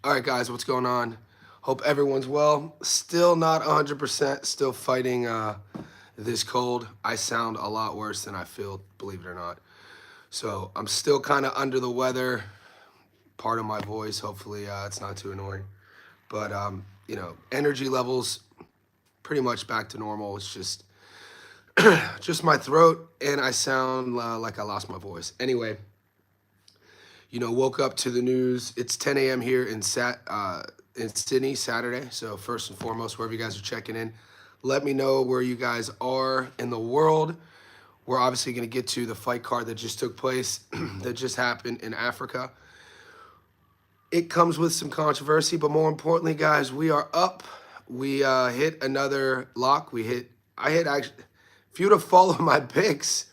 All right, guys, what's going on? Hope everyone's well. Still not 100%, still fighting this cold. I sound a lot worse than I feel, believe it or not. So I'm still kind of under the weather. Part of my voice, hopefully it's not too annoying. But, energy levels pretty much back to normal. It's just my throat, and I sound like I lost my voice. Anyway, woke up to the news. It's 10 a.m. here in Sydney, Saturday. So first and foremost, wherever you guys are checking in, let me know where you guys are in the world. We're obviously going to get to the fight card that just took place, that just happened in Africa. It comes with some controversy, but more importantly, guys, we are up. We hit another lock. I hit actually, if you would have followed my picks,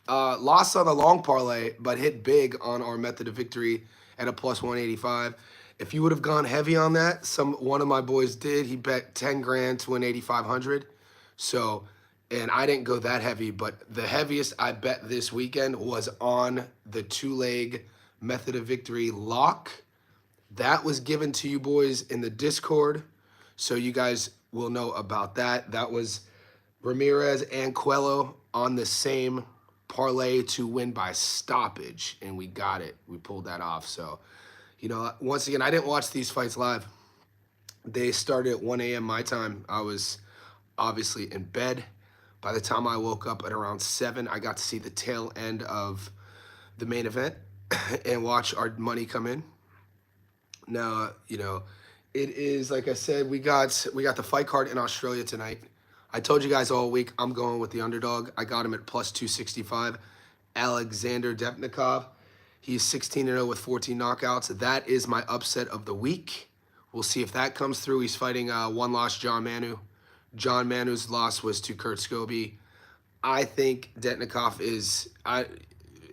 lost on the long parlay, but hit big on our method of victory at a plus 185. If you would have gone heavy on that, one of my boys did. He bet 10 grand to win 8,500. So, and I didn't go that heavy, but the heaviest I bet this weekend was on the two-leg method of victory lock. That was given to you boys in the Discord, so you guys will know about that. That was Ramirez and Coelho on the same parlay to win by stoppage, and we got it. We pulled that off. So, once again, I didn't watch these fights live. They started at 1 a.m. my time. I was obviously in bed. By the time I woke up at around 7, I got to see the tail end of the main event and watch our money come in. Now, it is like I said, we got the fight card in Australia tonight. I told you guys all week I'm going with the underdog. I got him at plus 265. Alexander Depnikov. He's 16-0 with 14 knockouts. That is my upset of the week. We'll see if that comes through. He's fighting one-loss John Manu. John Manu's loss was to Kurt Scobie. I think Depnikov is,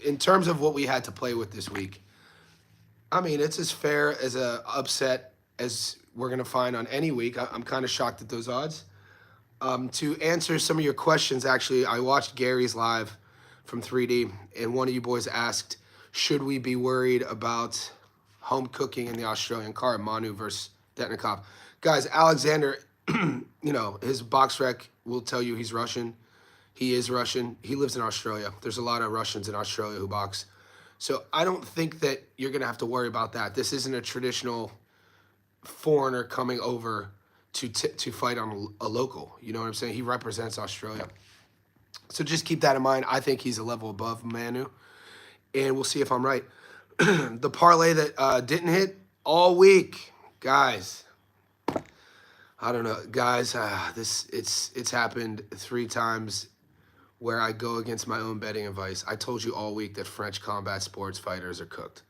in terms of what we had to play with this week, I mean, it's as fair as a upset as we're going to find on any week. I'm kind of shocked at those odds. To answer some of your questions, actually, I watched Gary's live from 3D, and one of you boys asked, should we be worried about home cooking in the Australian card, Manu versus Depnikov? Guys, Alexander, his box rec will tell you he's Russian. He is Russian. He lives in Australia. There's a lot of Russians in Australia who box. So I don't think that you're going to have to worry about that. This isn't a traditional foreigner coming over to fight on a local. You know what I'm saying? He represents Australia. So just keep that in mind. I think he's a level above Manu. And we'll see if I'm right. The parlay that didn't hit all week, guys. I don't know, guys. It's happened 3 times where I go against my own betting advice. I told you all week that French combat sports fighters are cooked.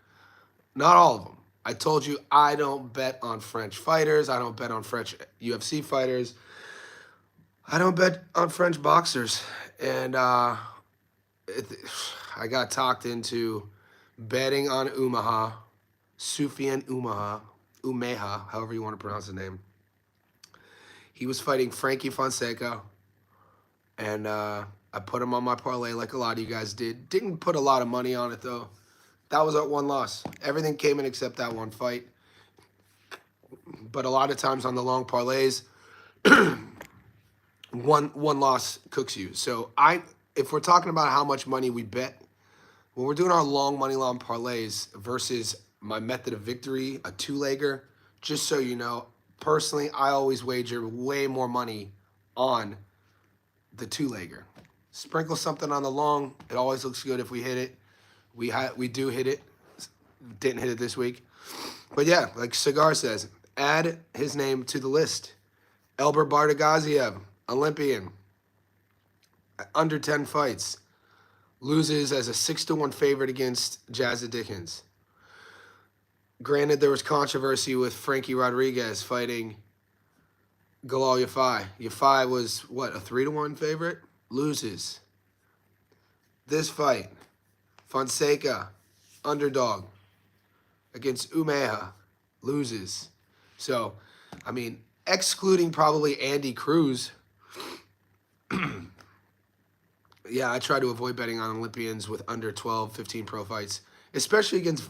Not all of them. I told you I don't bet on French fighters. I don't bet on French UFC fighters. I don't bet on French boxers. And I got talked into betting on Soufiane Umeha, however you want to pronounce the name. He was fighting Frankie Fonseca, and I put him on my parlay like a lot of you guys did. Didn't put a lot of money on it, though. That was at one loss. Everything came in except that one fight. But a lot of times on the long parlays, one loss cooks you. So if we're talking about how much money we bet, when we're doing our long money line parlays versus my method of victory, a two-legger, just so you know, personally, I always wager way more money on the two-legger. Sprinkle something on the long. It always looks good if we hit it. We do hit it. Didn't hit it this week. But yeah, like Cigar says, add his name to the list. Elber Bardagaziev, Olympian, under 10 fights, loses as a 6-1 favorite against Jazza Dickens. Granted, there was controversy with Frankie Rodriguez fighting Galal Yafai. Yafai was, a 3-1 favorite? Loses. This fight, Fonseca, underdog, against Umeha, loses. So, I mean, excluding probably Andy Cruz, yeah, I try to avoid betting on Olympians with under 12, 15 pro fights, especially against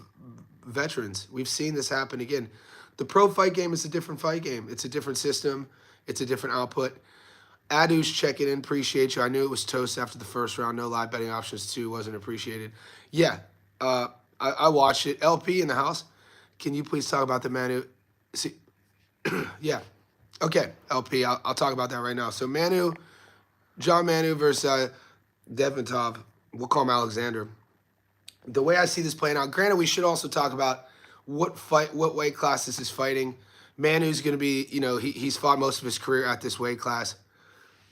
veterans. We've seen this happen again. The pro fight game is a different fight game. It's a different system. It's a different output. Adu's checking in. Appreciate you. I knew it was toast after the first round. No live betting options too. Wasn't appreciated. Yeah, I watched it. LP in the house. Can you please talk about the Manu? See, yeah. Okay, LP. I'll talk about that right now. So John Manu versus Devintov. We'll call him Alexander. The way I see this playing out. Granted, we should also talk about what weight class this is fighting. Manu's going to be, he's fought most of his career at this weight class.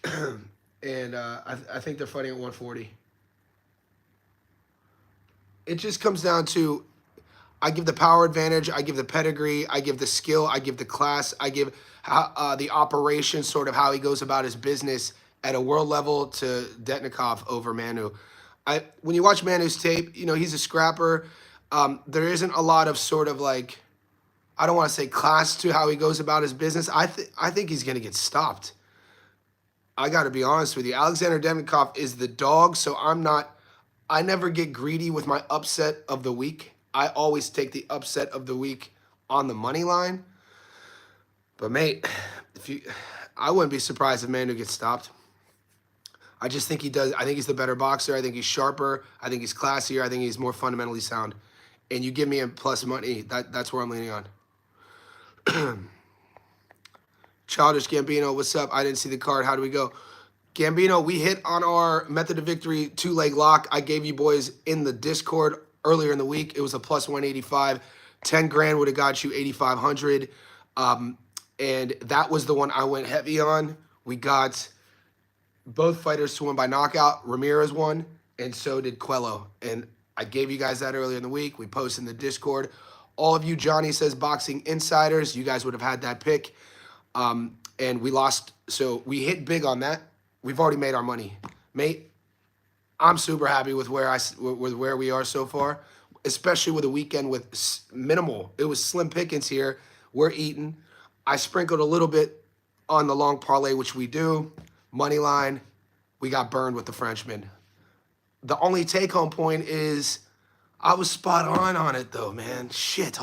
And I think they're fighting at 140. It just comes down to, I give the power advantage, I give the pedigree, I give the skill, I give the class, I give the operation, sort of how he goes about his business at a world level to Detnikov over Manu. When you watch Manu's tape, he's a scrapper. There isn't a lot of sort of like, I don't want to say class to how he goes about his business. I think he's going to get stopped. I got to be honest with you. Alexander Demnikov is the dog, so I never get greedy with my upset of the week. I always take the upset of the week on the money line. But mate, I wouldn't be surprised if Manu gets stopped. I just think he does. I think he's the better boxer. I think he's sharper. I think he's classier. I think he's more fundamentally sound. And you give me a plus money, that's where I'm leaning on. Childish Gambino, what's up? I didn't see the card. How do we go? Gambino, we hit on our method of victory 2-leg lock. I gave you boys in the Discord earlier in the week. It was a plus 185. 10 grand would have got you 8,500. And that was the one I went heavy on. We got both fighters to win by knockout. Ramirez won, and so did Coelho. And I gave you guys that earlier in the week. We posted in the Discord. All of you, Johnny Says Boxing Insiders, you guys would have had that pick. And we lost, so we hit big on that. We've already made our money. Mate, I'm super happy with where we are so far, especially with a weekend with minimal. It was slim pickings here. We're eating. I sprinkled a little bit on the long parlay, which we do. Money line, we got burned with the Frenchman. The only take-home point is I was spot on it, though, man. Shit,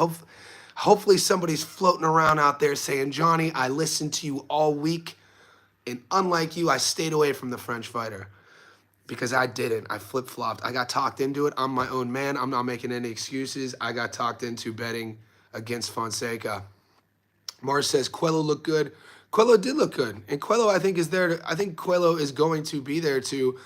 hopefully somebody's floating around out there saying, Johnny, I listened to you all week, and unlike you, I stayed away from the French fighter. Because I didn't. I flip-flopped. I got talked into it. I'm my own man. I'm not making any excuses. I got talked into betting against Fonseca. Mars says, Coelho looked good. Coelho did look good. And Coelho, I think, is there. I think Coelho is going to be there to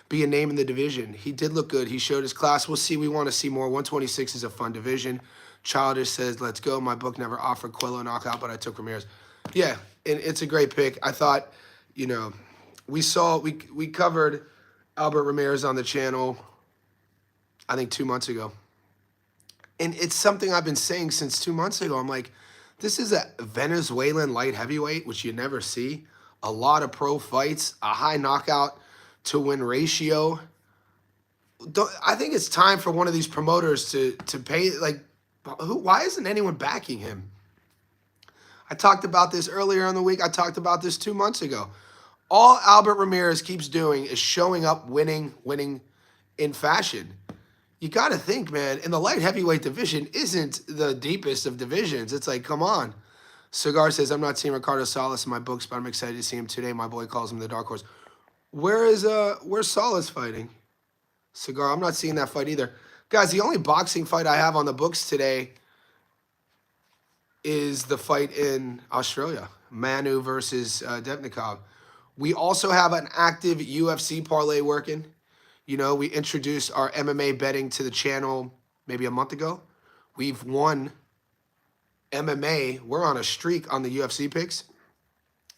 be a name in the division. He did look good. He showed his class. We'll see. We want to see more. 126 is a fun division. Childish says, let's go. My book never offered Coelho knockout, but I took Ramirez. Yeah, and it's a great pick. I thought, we covered Albert Ramirez on the channel, I think 2 months ago. And it's something I've been saying since 2 months ago. I'm like, this is a Venezuelan light heavyweight, which you never see. A lot of pro fights, a high knockout to win ratio. I think it's time for one of these promoters to pay, why isn't anyone backing him? I talked about this earlier in the week. I talked about this 2 months ago. All Albert Ramirez keeps doing is showing up winning in fashion. You got to think, man, in the light heavyweight division isn't the deepest of divisions. It's like, come on. Cigar says, I'm not seeing Ricardo Salas in my books, but I'm excited to see him today. My boy calls him the dark horse. Where's Salas fighting? Cigar, I'm not seeing that fight either. Guys, the only boxing fight I have on the books today is the fight in Australia. Manu versus Depnikov. We also have an active UFC parlay working. We introduced our MMA betting to the channel maybe a month ago. We've won MMA. We're on a streak on the UFC picks.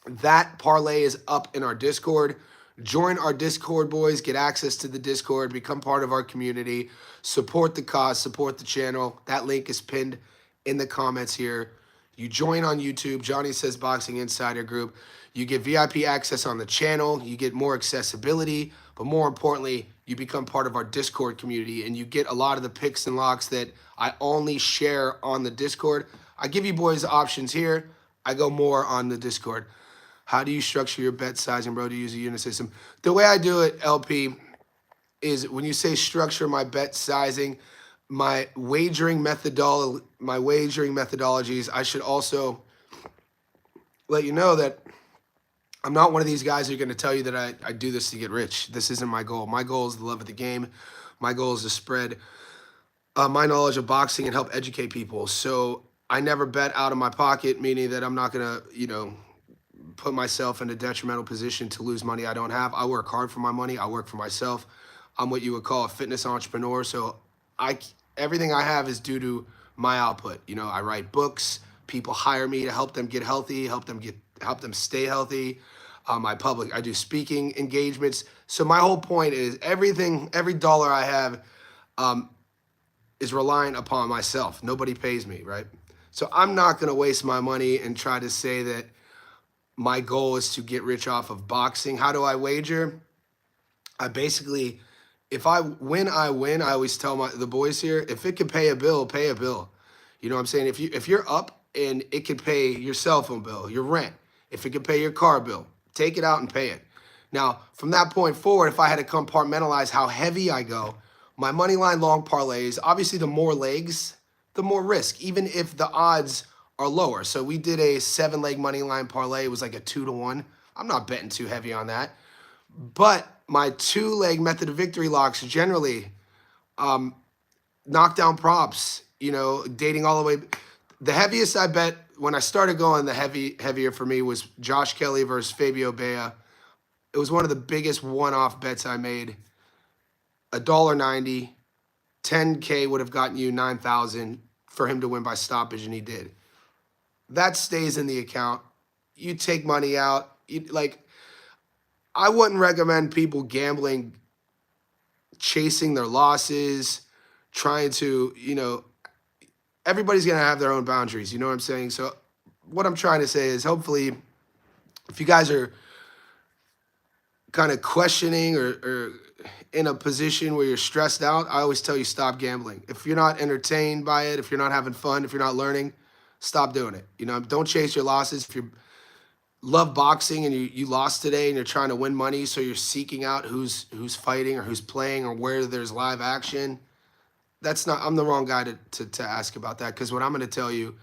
That parlay is up in our Discord. Join our Discord, boys. Get access to the Discord. Become part of our community. Support the cause. Support the channel. That link is pinned in the comments here. You join on YouTube. Johnny Says Boxing Insider Group. You get VIP access on the channel. You get more accessibility. But more importantly, you become part of our Discord community. And you get a lot of the picks and locks that I only share on the Discord. I give you boys options here. I go more on the Discord. How do you structure your bet sizing, bro? Do you use a unit system? The way I do it, LP, is when you say structure my bet sizing, my wagering methodologies. I should also let you know that I'm not one of these guys who are going to tell you that I do this to get rich. This isn't my goal. My goal is the love of the game. My goal is to spread my knowledge of boxing and help educate people. So I never bet out of my pocket, meaning that I'm not going to, put myself in a detrimental position to lose money I don't have. I work hard for my money. I work for myself. I'm what you would call a fitness entrepreneur. So everything I have is due to my output. I write books. People hire me to help them get healthy, help them stay healthy. I do speaking engagements. So my whole point is every dollar I have is reliant upon myself. Nobody pays me, right? So I'm not going to waste my money and try to say that my goal is to get rich off of boxing. How do I wager? I basically, if I win, I win. I always tell the boys here, if it can pay a bill, pay a bill. You know what I'm saying? If you're up and it can pay your cell phone bill, your rent, if it can pay your car bill, take it out and pay it. Now, from that point forward, if I had to compartmentalize how heavy I go, my money line long parlays, obviously the more legs, the more risk, even if the odds are lower. So we did a 7-leg money line parlay. It was like a 2-to-1. I'm not betting too heavy on that. But my 2-leg method of victory locks generally knockdown props, dating all the way. The heaviest I bet when I started going, heavier for me was Josh Kelly versus Fabio Bea. It was one of the biggest one-off bets I made. $1.90, 10K would have gotten you 9,000 for him to win by stoppage, and he did. That stays in the account. You take money out. I wouldn't recommend people gambling, chasing their losses, trying to, everybody's going to have their own boundaries. You know what I'm saying? So what I'm trying to say is hopefully if you guys are kind of questioning or in a position where you're stressed out, I always tell you stop gambling. If you're not entertained by it, if you're not having fun, if you're not learning, stop doing it. Don't chase your losses. If you love boxing and you lost today and you're trying to win money, so you're seeking out who's fighting or who's playing or where there's live action, I'm the wrong guy to ask about that, because what I'm going to tell you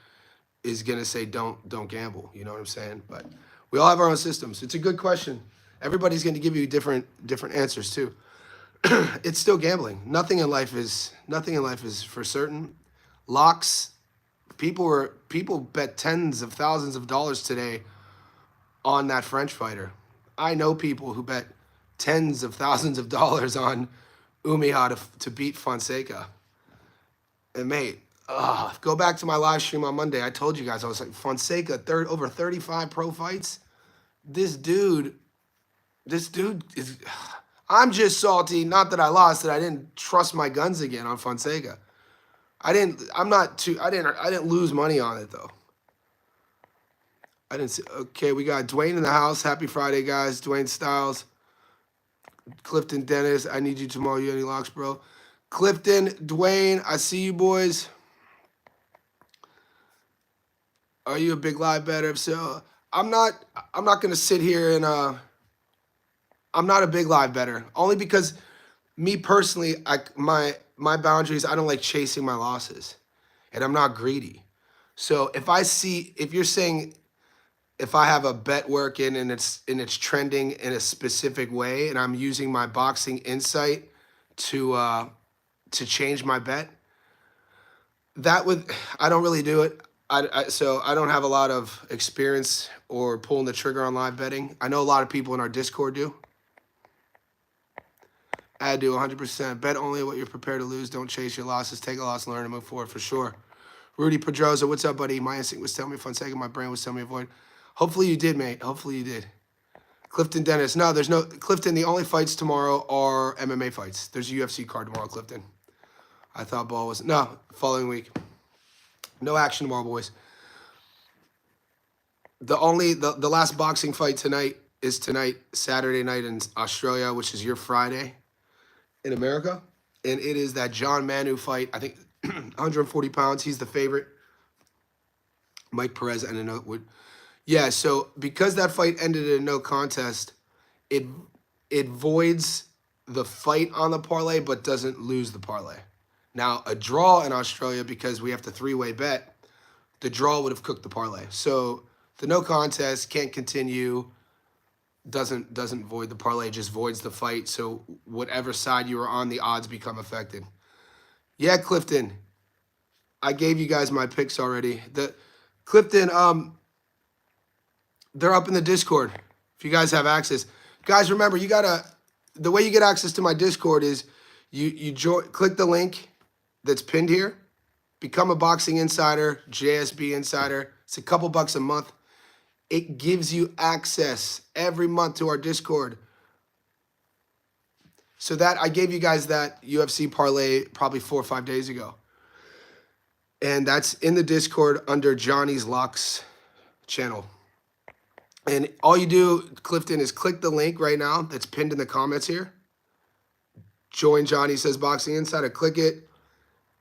is going to say don't gamble. You know what I'm saying? But we all have our own systems. It's a good question. Everybody's going to give you different answers too. It's still gambling. Nothing in life is for certain. Locks. People bet tens of thousands of dollars today on that French fighter. I know people who bet tens of thousands of dollars on Umiha to beat Fonseca. And mate, go back to my live stream on Monday. I told you guys, I was like, Fonseca, over 35 pro fights. This dude is. I'm just salty. Not that I lost, that I didn't trust my guns again on Fonseca. I didn't lose money on it though. I didn't see. Okay, we got Dwayne in the house. Happy Friday, guys. Dwayne Styles. Clifton Dennis. I need you tomorrow. You any locks, bro? Clifton, Dwayne, I see you boys. Are you a big live bettor? If so, I'm not gonna sit here and I'm not a big live bettor. Only because me personally, my boundaries, I don't like chasing my losses. And I'm not greedy. So if you're saying if I have a bet working and it's trending in a specific way and I'm using my boxing insight to change my bet, I don't really do it. So I don't have a lot of experience or pulling the trigger on live betting. I know a lot of people in our Discord do. I do 100%. Bet only what you're prepared to lose. Don't chase your losses. Take a loss, learn, and move forward for sure. Rudy Pedroza, what's up, buddy? My instinct was telling me Fonseca. My brain was telling me avoid. Hopefully you did, mate. Hopefully you did. Clifton Dennis. No, there's no Clifton. The only fights tomorrow are MMA fights. There's a UFC card tomorrow, Clifton. I thought ball was following week. No action tomorrow, boys. The last boxing fight tonight is Saturday night in Australia, which is your Friday in America. And it is that John Manu fight. I think 140 pounds. He's the favorite. Mike Perez ended up with. Yeah, so because that fight ended in a no contest, it voids the fight on the parlay but doesn't lose the parlay. Now, a draw in Australia, because we have to three-way bet, the draw would have cooked the parlay. So the no contest can't continue, doesn't void the parlay, just voids the fight. So whatever side you were on, the odds become affected. Yeah, Clifton, I gave you guys my picks already. The Clifton, they're up in the Discord. If you guys have access, guys, remember the way you get access to my Discord is you click the link that's pinned here, become a Boxing Insider, JSB Insider. It's a couple bucks a month. It gives you access every month to our Discord. So that I gave you guys that UFC parlay probably 4 or 5 days ago. And that's in the Discord under Johnny's Locks channel. And all you do, Clifton, is click the link right now that's pinned in the comments here. Join Johnny Says Boxing Insider. Click it.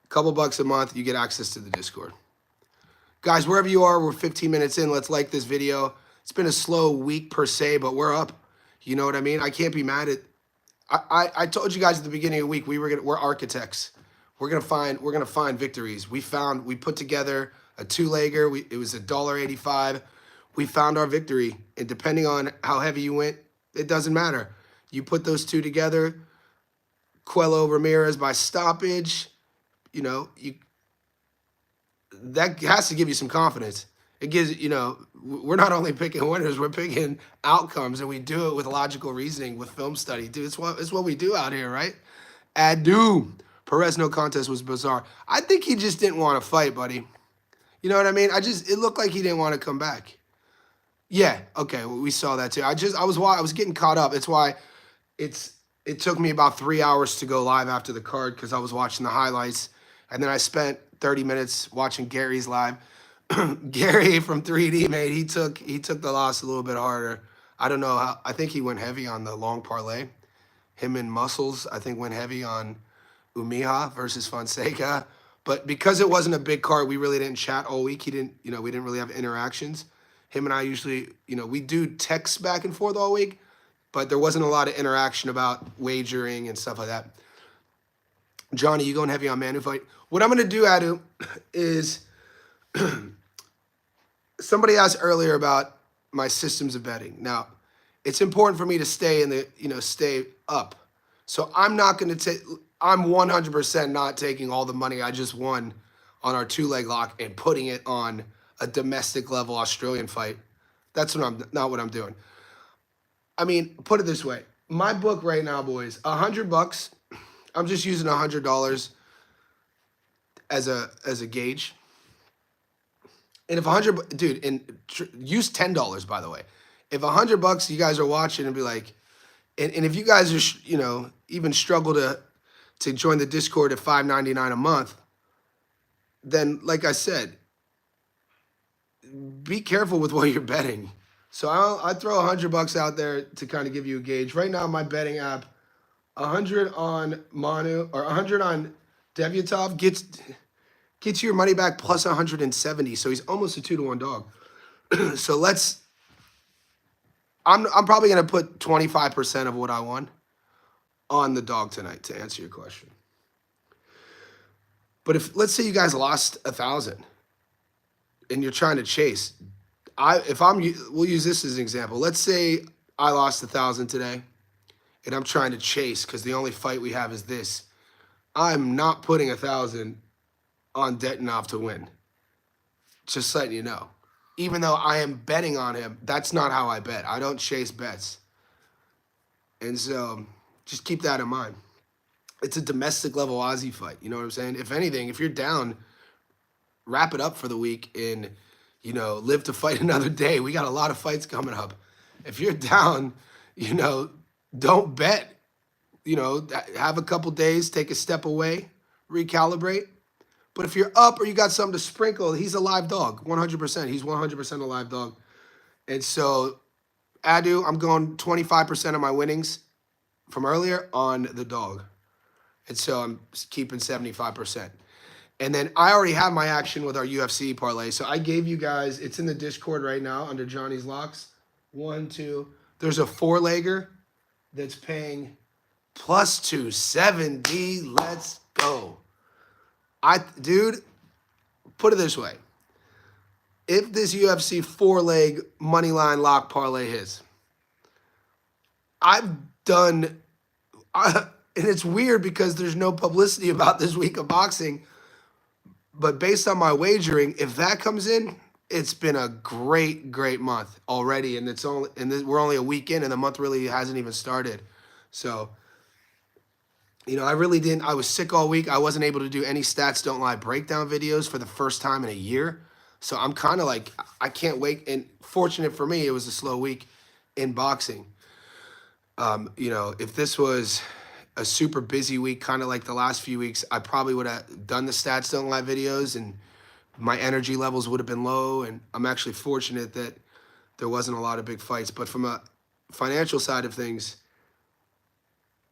A couple bucks a month, you get access to the Discord. Guys, wherever you are, we're 15 minutes in. Let's like this video. It's been a slow week per se, but we're up. You know what I mean? I can't be mad at. I told you guys at the beginning of the week we're architects. We're gonna find victories. We put together a two-legger. It was $1.85. We found our victory, and depending on how heavy you went, it doesn't matter. You put those two together. Coelho Ramirez by stoppage. You know, that has to give you some confidence. It gives, we're not only picking winners, we're picking outcomes, and we do it with logical reasoning, with film study. Dude, it's what we do out here, right? Adu. Perez no contest was bizarre. I think he just didn't want to fight, buddy. You know what I mean? It looked like he didn't want to come back. Yeah, okay, well, we saw that too. I was getting caught up. It's why it took me about 3 hours to go live after the card, because I was watching the highlights. And then I spent 30 minutes watching Gary's live. Gary from 3D, mate, he took the loss a little bit harder. I don't know how. I think he went heavy on the long parlay. Him and Muscles, I think, went heavy on Umiha versus Fonseca. But because it wasn't a big card, we really didn't chat all week. We didn't really have interactions. Him and I usually, we do text back and forth all week, but there wasn't a lot of interaction about wagering and stuff like that. Johnny, you going heavy on Manu fight? What I'm going to do, Adu, is somebody asked earlier about my systems of betting. Now, it's important for me to stay up. So I'm not going to take, I'm 100% not taking all the money I just won on our two-leg lock and putting it on a domestic level Australian fight. That's not what I'm doing. I mean, put it this way. My book right now, boys, $100. I'm just using $100 as a gauge. And if use $10, by the way. If $100 you guys are watching and be like, and if you guys are, even struggle to join the Discord at $5.99 a month, then like I said, be careful with what you're betting. So I throw $100 out there to kind of give you a gauge. Right now, my betting app, 100 on Manu or 100 on Devyatov gets you your money back plus 170. So he's almost a 2-to-1 dog. So I'm probably gonna put 25% of what I won on the dog tonight to answer your question. But let's say you guys lost 1,000 and you're trying to chase, we'll use this as an example. Let's say I lost 1,000 today and I'm trying to chase because the only fight we have is this. I'm not putting 1,000 on Detonov to win. Just letting you know. Even though I am betting on him, that's not how I bet. I don't chase bets. And so just keep that in mind. It's a domestic level Aussie fight. You know what I'm saying? If anything, if you're down, wrap it up for the week and, live to fight another day. We got a lot of fights coming up. If you're down, don't bet. Have a couple days, take a step away, recalibrate. But if you're up or you got something to sprinkle, he's a live dog, 100%. He's 100% a live dog. And so, Adu, I'm going 25% of my winnings from earlier on the dog. And so I'm keeping 75%. And then I already have my action with our UFC parlay. So I gave you guys, it's in the Discord right now under Johnny's Locks. 1, 2. There's a 4-legger that's paying plus 270. Let's go. Dude, put it this way. If this UFC 4-leg money line lock parlay hits, I've done, and it's weird because there's no publicity about this week of boxing, but based on my wagering, if that comes in, it's been a great month already, and we're only a week in, and the month really hasn't even started. So, I really didn't. I was sick all week. I wasn't able to do any stats don't lie breakdown videos for the first time in a year. So I'm kind of like, I can't wait. And fortunate for me, it was a slow week in boxing. If this was a super busy week, kind of like the last few weeks, I probably would have done the stats don't lie videos, and my energy levels would have been low. And I'm actually fortunate that there wasn't a lot of big fights. But from a financial side of things,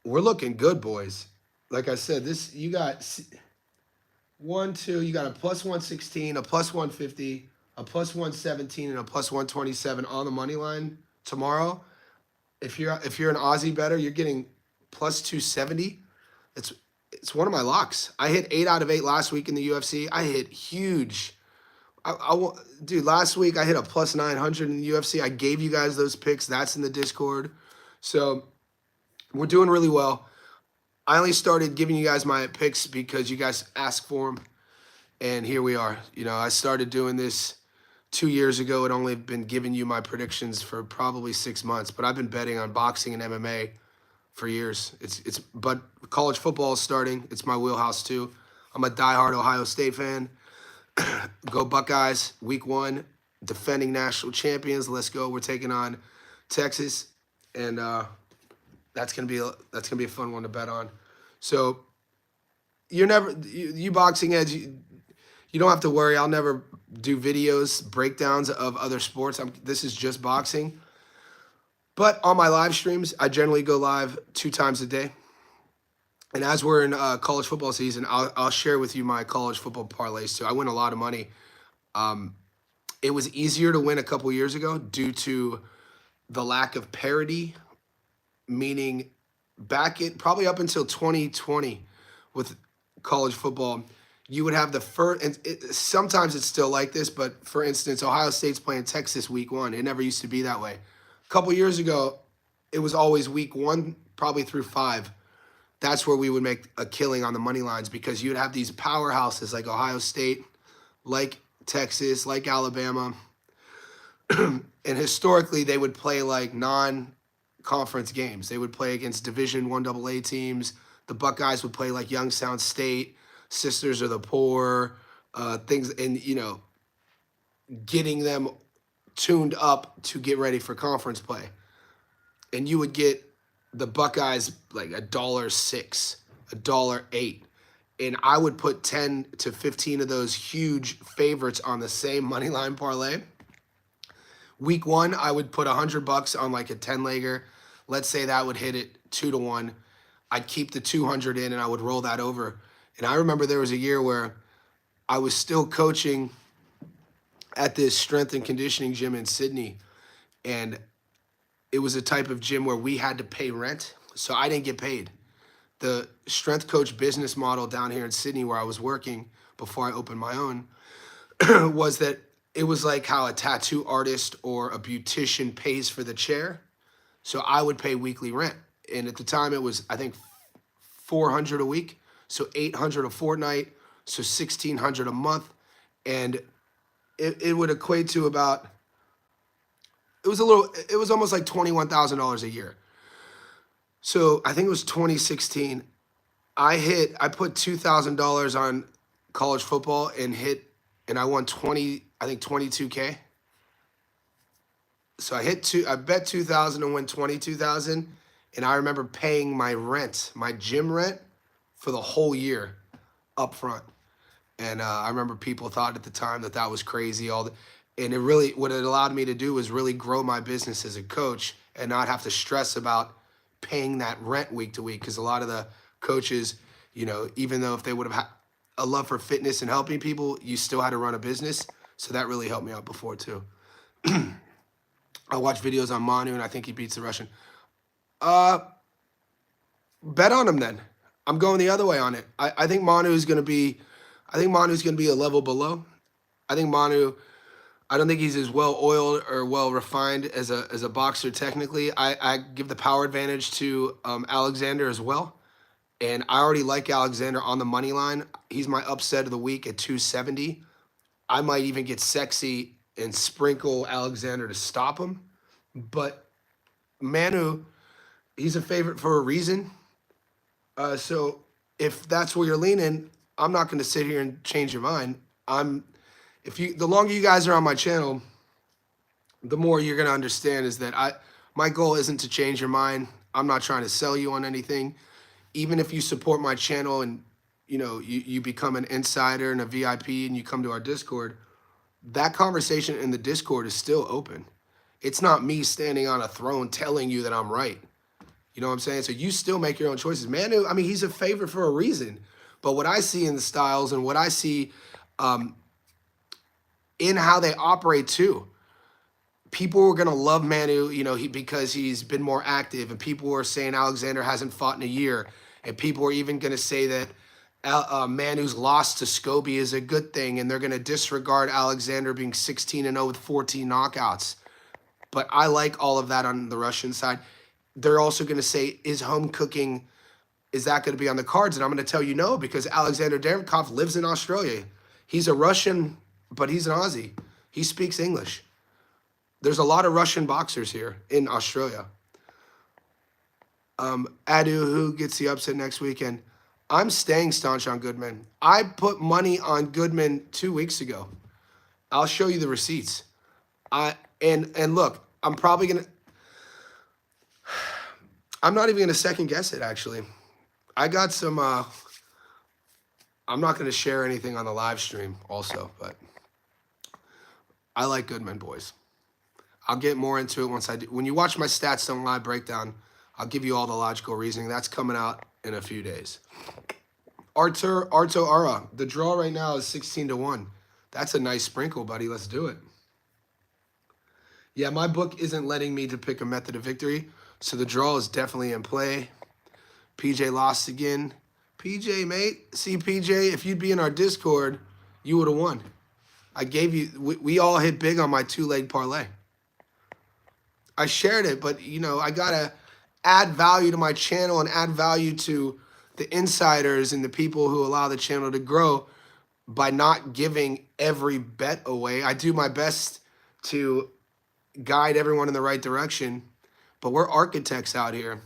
we're looking good, boys. Like I said, you got 1, 2, you got a plus 116, a plus 150, a plus 117, and a plus 127 on the money line tomorrow. If you're an Aussie bettor, you're getting plus 270. It's one of my locks. I hit 8 out of 8 last week in the UFC. I hit huge. Dude, last week I hit a plus 900 in the UFC. I gave you guys those picks. That's in the Discord. So we're doing really well. I only started giving you guys my picks because you guys asked for them, and here we are. I started doing this 2 years ago. I'd only been giving you my predictions for probably 6 months, but I've been betting on boxing and MMA for years. But college football is starting. It's my wheelhouse too. I'm a diehard Ohio State fan. Go Buckeyes! Week 1, defending national champions. Let's go. We're taking on Texas, and that's gonna be a fun one to bet on. So you boxing heads, you don't have to worry. I'll never do videos, breakdowns of other sports. This is just boxing. But on my live streams, I generally go live 2 times a day. And as we're in college football season, I'll share with you my college football parlays too. I win a lot of money. It was easier to win a couple years ago due to the lack of parity, meaning probably up until 2020 with college football, you would have the first, and sometimes it's still like this, but for instance, Ohio State's playing Texas week 1. It never used to be that way. A couple years ago, it was always week 1, probably through 5. That's where we would make a killing on the money lines because you'd have these powerhouses like Ohio State, like Texas, like Alabama. And historically, they would play like non-conference games. They would play against Division I AA teams. The Buckeyes would play like Youngstown State, Sisters of the Poor, things, and, getting them tuned up to get ready for conference play. And you would get the Buckeyes like $1.06, $1.08. And I would put 10 to 15 of those huge favorites on the same money line parlay. Week 1, I would put $100 on like a 10-legger. Let's say that would hit it 2-1. I'd keep the 200 in and I would roll that over. And I remember there was a year where I was still coaching at this strength and conditioning gym in Sydney. And it was a type of gym where we had to pay rent. So I didn't get paid. The strength coach business model down here in Sydney where I was working before I opened my own was that it was like how a tattoo artist or a beautician pays for the chair. So I would pay weekly rent. And at the time it was, I think, $400 a week. So $800 a fortnight. So $1,600 a month. And it would equate to about, it was almost like $21,000 a year. So I think it was 2016. I put $2,000 on college football and I won 22K. So I bet 2,000 and won 22,000. And I remember paying my gym rent for the whole year up front. And I remember people thought at the time that was crazy. And what it allowed me to do was really grow my business as a coach and not have to stress about paying that rent week to week. Because a lot of the coaches, even though if they would have had a love for fitness and helping people, you still had to run a business. So that really helped me out before too. I watch videos on Manu and I think he beats the Russian. Bet on him then. I'm going the other way on it. I think Manu is going to be, I think Manu's going to be a level below. I think Manu, I don't think he's as well oiled or well refined as a boxer technically. I give the power advantage to Alexander as well. And I already like Alexander on the money line. He's my upset of the week at 270. I might even get sexy and sprinkle Alexander to stop him. But Manu, he's a favorite for a reason. So if that's where you're leaning, I'm not going to sit here and change your mind. The longer you guys are on my channel, the more you're going to understand is that my goal isn't to change your mind. I'm not trying to sell you on anything. Even if you support my channel and you become an insider and a VIP and you come to our Discord, that conversation in the Discord is still open. It's not me standing on a throne telling you that I'm right. You know what I'm saying? So you still make your own choices. Manu, I mean, he's a favorite for a reason. But what I see in the styles and what I see in how they operate too, people were going to love Manu, because he's been more active. And people were saying Alexander hasn't fought in a year. And people are even going to say that Manu's loss to Scobie is a good thing. And they're going to disregard Alexander being 16-0 with 14 knockouts. But I like all of that on the Russian side. They're also going to say, is home cooking, is that going to be on the cards? And I'm going to tell you no, because Alexander Derevkov lives in Australia. He's a Russian, but he's an Aussie. He speaks English. There's a lot of Russian boxers here in Australia. Adu, who gets the upset next weekend? I'm staying staunch on Goodman. I put money on Goodman 2 weeks ago. I'll show you the receipts. And look, I'm not even gonna second guess it, actually. I got some, I'm not gonna share anything on the live stream also, but I like Goodman, boys. I'll get more into it once I do. When you watch my Stats Don't Lie breakdown, I'll give you all the logical reasoning. That's coming out in a few days. Arto Ara, the draw right now is 16-1. That's a nice sprinkle, buddy. Let's do it. Yeah, my book isn't letting me to pick a method of victory, so the draw is definitely in play. PJ lost again. PJ, mate. See, PJ, if you'd be in our Discord, you would have won. I gave you, we all hit big on my 2-leg parlay. I shared it, but, I got to add value to my channel and add value to the insiders and the people who allow the channel to grow by not giving every bet away. I do my best to guide everyone in the right direction, but we're architects out here.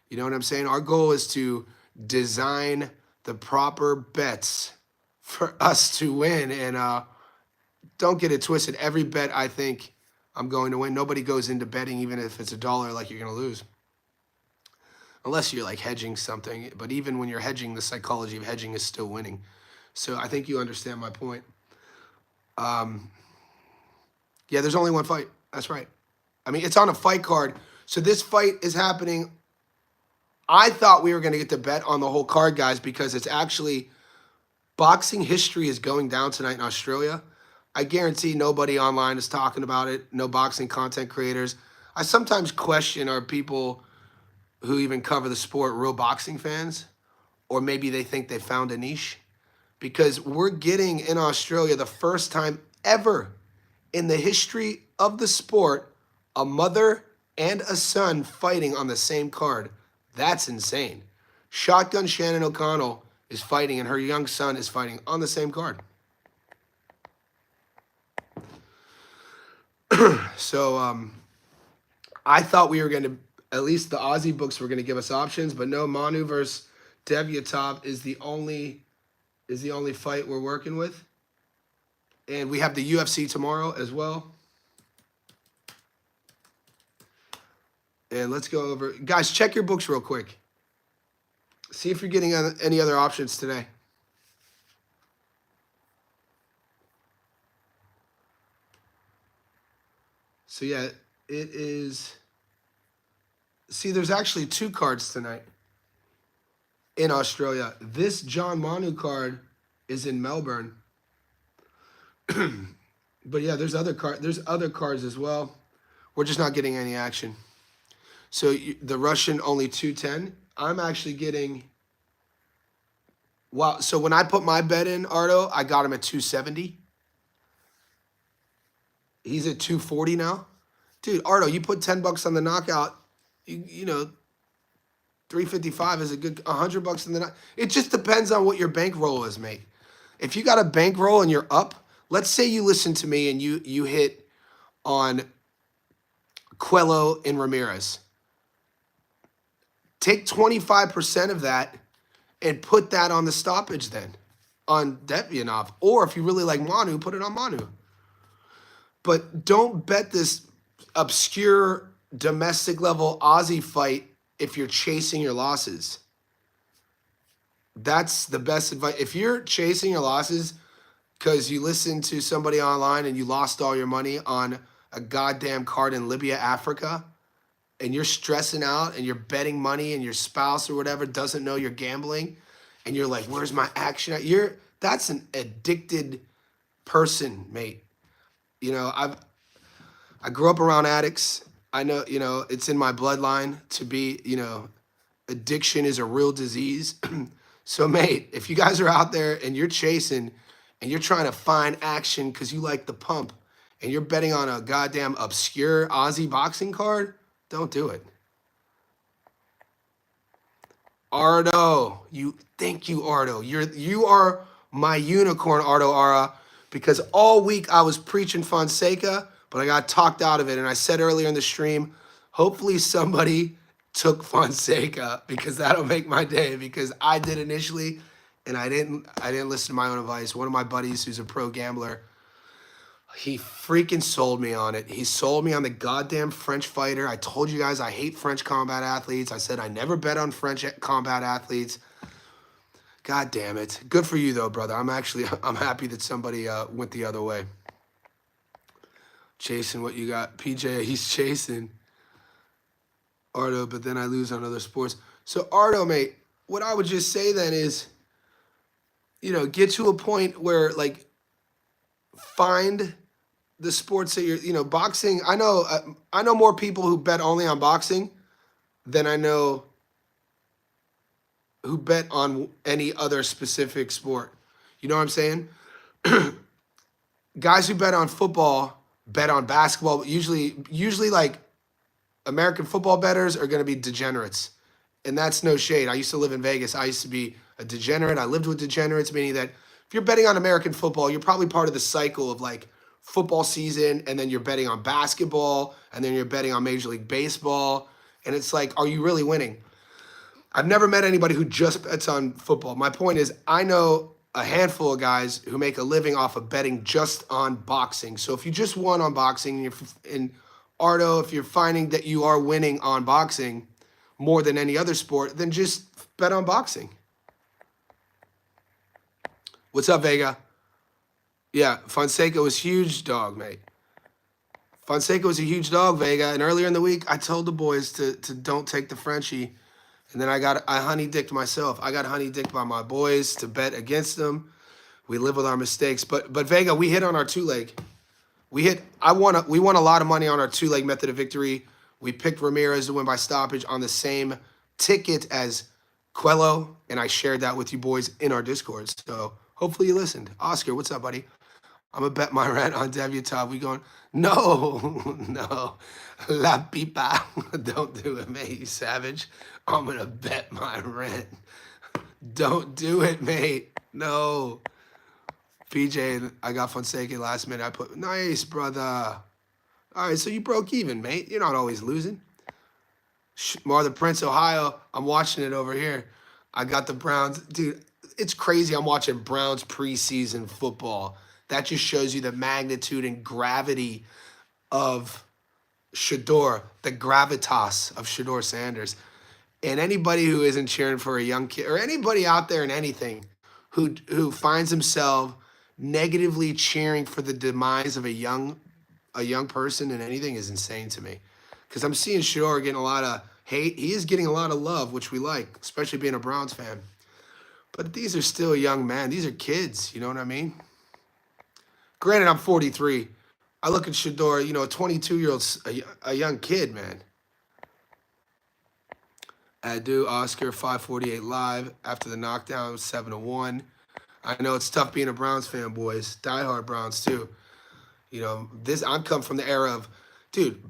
You know what I'm saying? Our goal is to design the proper bets for us to win. And don't get it twisted. Every bet I think I'm going to win. Nobody goes into betting, even if it's $1, like you're going to lose. Unless you're like hedging something. But even when you're hedging, the psychology of hedging is still winning. So I think you understand my point. Yeah, there's only one fight. That's right. I mean, it's on a fight card. So this fight is happening. I thought we were going to get to bet on the whole card, guys, because it's actually boxing history is going down tonight in Australia. I guarantee nobody online is talking about it. No boxing content creators. I sometimes question, are people who even cover the sport real boxing fans? Or maybe they think they found a niche? Because we're getting in Australia the first time ever in the history of the sport, a mother and a son fighting on the same card. That's insane. Shotgun Shannon O'Connell is fighting and her young son is fighting on the same card. So I thought we were going to, at least the Aussie books were going to give us options, but no, Manu versus Devyatov is the only fight we're working with. And we have the UFC tomorrow as well. And let's go over, guys, check your books real quick. See if you're getting any other options today. So yeah, it is, see, there's actually 2 cards tonight in Australia. This John Manu card is in Melbourne. But yeah, there's other cards as well. We're just not getting any action. So the Russian only 210. I'm actually getting Wow. So when I put my bet in, Ardo, I got him at 270. He's at 240 now. Dude, Ardo, you put 10 bucks on the knockout, you know, 355 is a good 100 bucks in the night. It just depends on what your bankroll is, mate. If you got a bankroll and you're up, let's say you listen to me and you hit on Quello and Ramirez. Take 25% of that and put that on the stoppage then on Detvianov. Or if you really like Manu, put it on Manu. But don't bet this obscure domestic level Aussie fight if you're chasing your losses. That's the best advice. If you're chasing your losses because you listened to somebody online and you lost all your money on a goddamn card in Libya, Africa, and you're stressing out and you're betting money and your spouse or whatever doesn't know you're gambling and you're like, where's my action? That's an addicted person, mate. You know, I grew up around addicts. I know, it's in my bloodline to be, addiction is a real disease. So, mate, if you guys are out there and you're chasing and you're trying to find action because you like the pump and you're betting on a goddamn obscure Aussie boxing card, don't do it. Ardo, thank you, Ardo. You are my unicorn, Ardo Ara, because all week I was preaching Fonseca, but I got talked out of it. And I said earlier in the stream, hopefully somebody took Fonseca because that'll make my day. Because I did initially, and I didn't listen to my own advice. One of my buddies who's a pro gambler, he freaking sold me on it. He sold me on the goddamn French fighter. I told you guys I hate French combat athletes. I said I never bet on French combat athletes. God damn it. Good for you though, brother. I'm happy that somebody went the other way. Chasing what you got. PJ, he's chasing Ardo, but then I lose on other sports. So Ardo, mate, what I would just say then is, get to a point where like find the sports that you're, boxing. I know more people who bet only on boxing than I know who bet on any other specific sport. You know what I'm saying? Guys who bet on football bet on basketball. Usually like American football bettors are going to be degenerates. And that's no shade. I used to live in Vegas. I used to be a degenerate. I lived with degenerates, meaning that if you're betting on American football, you're probably part of the cycle of like football season, and then you're betting on basketball, and then you're betting on Major League Baseball. And it's like, are you really winning? I've never met anybody who just bets on football. My point is, I know a handful of guys who make a living off of betting just on boxing. So if you just won on boxing, and Ardo, if you're finding that you are winning on boxing more than any other sport, then just bet on boxing. What's up, Vega? Yeah, Fonseca was huge, dog, mate. Fonseca was a huge dog, Vega. And earlier in the week, I told the boys to don't take the Frenchie. And then I honey-dicked myself. I got honey-dicked by my boys to bet against them. We live with our mistakes. But Vega, we hit on our two-leg. We won a lot of money on our two-leg method of victory. We picked Ramirez to win by stoppage on the same ticket as Quello, and I shared that with you boys in our Discord. So hopefully you listened. Oscar, what's up, buddy? I'm going to bet my rent on Debutant. We going, no, no. La pipa. Don't do it, mate, you savage. I'm going to bet my rent. Don't do it, mate. No. PJ, I got Fonseca last minute. I put, nice, brother. All right, so you broke even, mate. You're not always losing. Mar the Prince, Ohio. I'm watching it over here. I got the Browns. Dude, it's crazy. I'm watching Browns preseason football. That just shows you the magnitude and gravity of Shador, the gravitas of Shador Sanders. And anybody who isn't cheering for a young kid, or anybody out there in anything who finds himself negatively cheering for the demise of a young person in anything is insane to me. Because I'm seeing Shador getting a lot of hate. He is getting a lot of love, which we like, especially being a Browns fan. But these are still young men. These are kids, you know what I mean? Granted, I'm 43. I look at Shador, a 22-year-old, a young kid, man. I do. Oscar 548 live after the knockdown 7-1. I know it's tough being a Browns fan, boys. Diehard Browns too. I'm come from the era of, dude,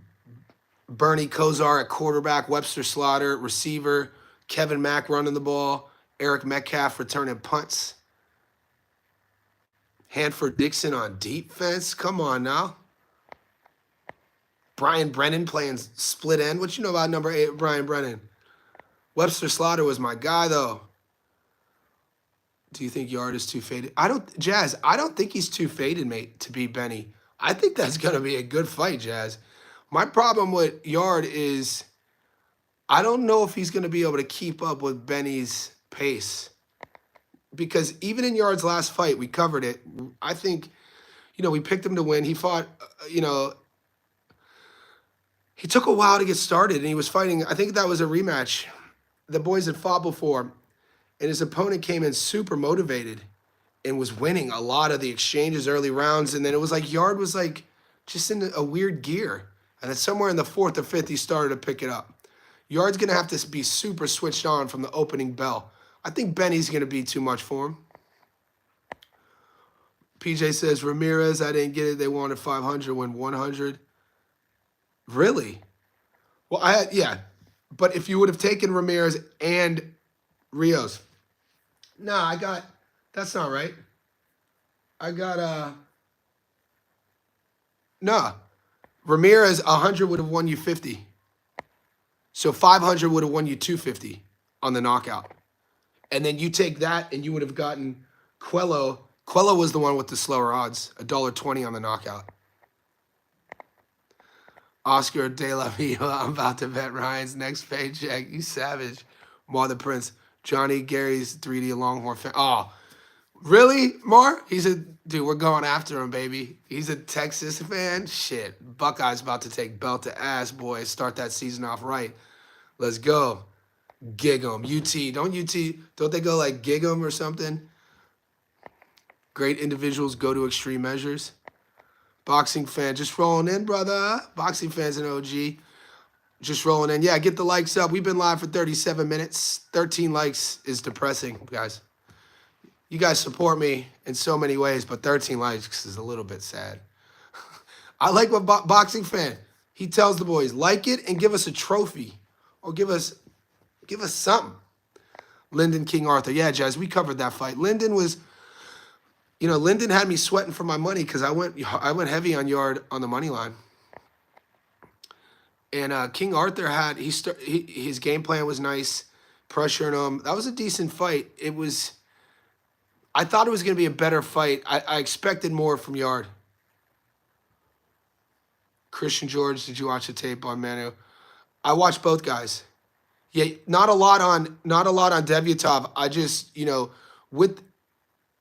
Bernie Kosar at quarterback, Webster Slaughter receiver, Kevin Mack running the ball, Eric Metcalf returning punts, Hanford Dixon on defense. Come on now. Brian Brennan playing split end. What you know about number 8, Brian Brennan? Webster Slaughter was my guy, though. Do you think Yard is too faded? I don't think he's too faded, mate, to beat Benny. I think that's going to be a good fight, Jazz. My problem with Yard is I don't know if he's going to be able to keep up with Benny's pace. Because even in Yard's last fight, we covered it. I think, we picked him to win. He fought, he took a while to get started, and he was fighting. I think that was a rematch. The boys had fought before, and his opponent came in super motivated and was winning a lot of the exchanges early rounds. And then it was like Yard was like just in a weird gear. And then somewhere in the 4th or 5th, he started to pick it up. Yard's going to have to be super switched on from the opening bell. I think Benny's going to be too much for him. PJ says, Ramirez, I didn't get it. They wanted 500, win 100. Really? Well, yeah. But if you would have taken Ramirez and Rios. That's not right. Ramirez, 100 would have won you 50. So 500 would have won you 250 on the knockout. And then you take that and you would have gotten Quello. Quello was the one with the slower odds, $1.20 on the knockout. Oscar De La Villa, I'm about to bet Ryan's next paycheck. You savage. Mar the Prince. Johnny Gary's 3D Longhorn fan. Oh, really, Mar? Dude, we're going after him, baby. He's a Texas fan. Shit. Buckeyes about to take belt to ass, boys. Start that season off right. Let's go. Gig 'em. Don't they go like gig 'em or something? Great individuals go to extreme measures. Boxing fan, just rolling in, brother. Boxing fans and OG, just rolling in. Yeah, get the likes up. We've been live for 37 minutes. 13 likes is depressing, guys. You guys support me in so many ways, but 13 likes is a little bit sad. I like what boxing fan. He tells the boys, like it and give us a trophy. Or give us something. Lyndon King Arthur. Yeah, Jazz, we covered that fight. Lyndon had me sweating for my money because I went heavy on Yard on the money line. And King Arthur his game plan was nice, pressuring him. That was a decent fight. I thought it was going to be a better fight. I expected more from Yard. Christian George, did you watch the tape on Manu? I watched both guys. Yeah, not a lot on Devyatov. I just,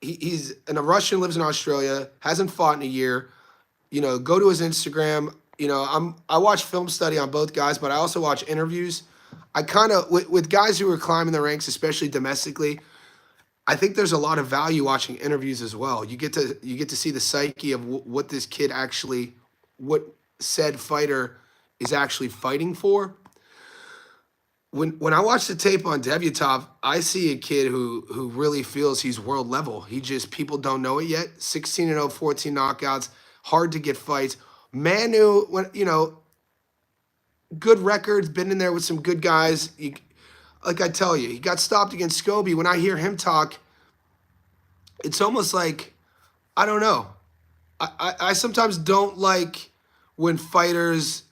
he's a Russian, lives in Australia, hasn't fought in a year. Go to his Instagram. I watch film study on both guys, but I also watch interviews. I kind of with guys who are climbing the ranks, especially domestically. I think there's a lot of value watching interviews as well. You get to see the psyche of what this kid what said fighter is actually fighting for. When I watch the tape on Devyatov, I see a kid who really feels he's world level. People don't know it yet. 16-0, 14 knockouts, hard to get fights. Manu, good records, been in there with some good guys. Like I tell you, he got stopped against Scobie. When I hear him talk, it's almost like, I don't know. I sometimes don't like when fighters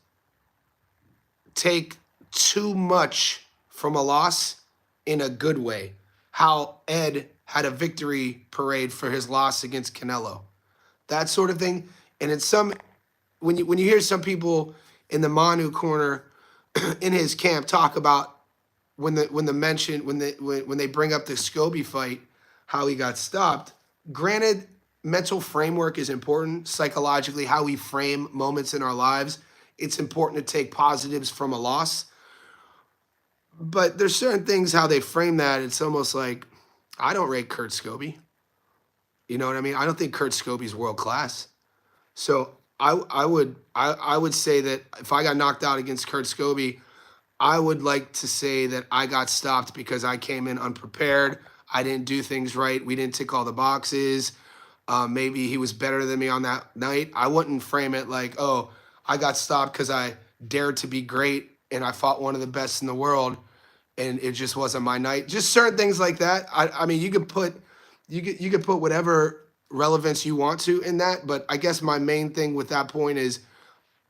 take too much from a loss in a good way. How Ed had a victory parade for his loss against Canelo. That sort of thing. And when you hear some people in the Manu corner in his camp talk about when they bring up the Scobie fight, how he got stopped. Granted, mental framework is important psychologically, how we frame moments in our lives. It's important to take positives from a loss. But there's certain things how they frame that. It's almost like, I don't rate Kurt Scobie. You know what I mean? I don't think Kurt Scobie's world class. So I would say that if I got knocked out against Kurt Scobie, I would like to say that I got stopped because I came in unprepared. I didn't do things right. We didn't tick all the boxes. Maybe he was better than me on that night. I wouldn't frame it like, oh, I got stopped because I dared to be great and I fought one of the best in the world and it just wasn't my night. Just certain things like that. I mean, you could put whatever relevance you want to in that, but I guess my main thing with that point is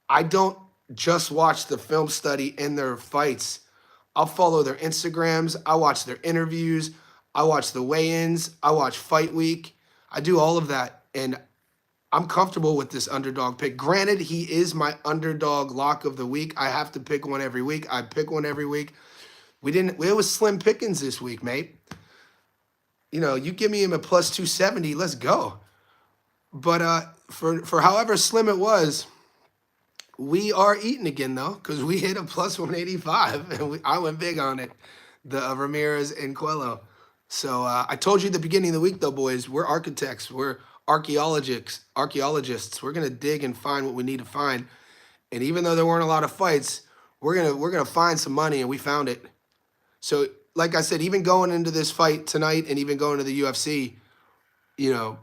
I don't just watch the film study in their fights. I'll follow their Instagrams. I watch their interviews. I watch the weigh-ins. I watch Fight Week. I do all of that, and I'm comfortable with this underdog pick. Granted, he is my underdog lock of the week. I have to pick one every week. I pick one every week. It was slim pickings this week, mate. You know, you give me him a plus 270, let's go. But for however slim it was, we are eating again though, because we hit a plus 185, and I went big on it. The Ramirez and Coelho. So I told you at the beginning of the week, though, boys, we're architects, we're archaeologists. We're gonna dig and find what we need to find. And even though there weren't a lot of fights, we're gonna find some money, and we found it. So, like I said, even going into this fight tonight, and even going to the UFC, you know,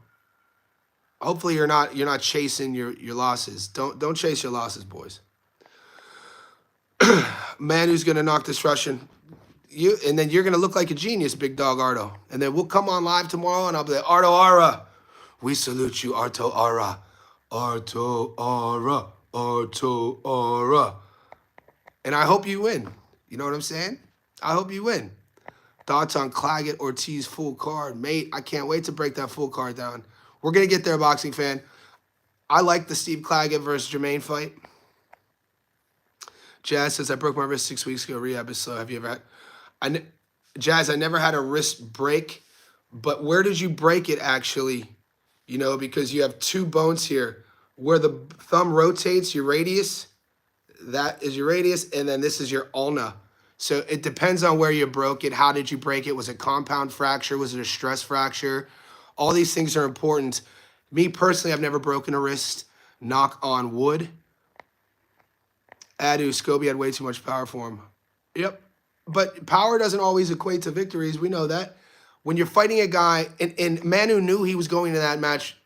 hopefully you're not chasing your losses. Don't chase your losses, boys. Man who's gonna knock this Russian. And then you're gonna look like a genius, big dog Ardo. And then we'll come on live tomorrow and I'll be like, Ardo Ara. We salute you, Arto Ara. Arto Ara. Arto Ara. And I hope you win. You know what I'm saying? I hope you win. Thoughts on Claggett Ortiz full card? Mate, I can't wait to break that full card down. We're going to get there, boxing fan. I like the Steve Claggett versus Jermaine fight. Jazz says, I broke my wrist 6 weeks ago. Rehab is slow. Have you ever had... Jazz, I never had a wrist break. But where did you break it, actually? You know, because you have two bones here. Where the thumb rotates, your radius, that is your radius. And then this is your ulna. So it depends on where you broke it. How did you break it? Was it compound fracture? Was it a stress fracture? All these things are important. Me personally, I've never broken a wrist. Knock on wood. Adu, Scobie had way too much power for him. Yep. But power doesn't always equate to victories. We know that. When you're fighting a guy, and Manu knew he was going to that match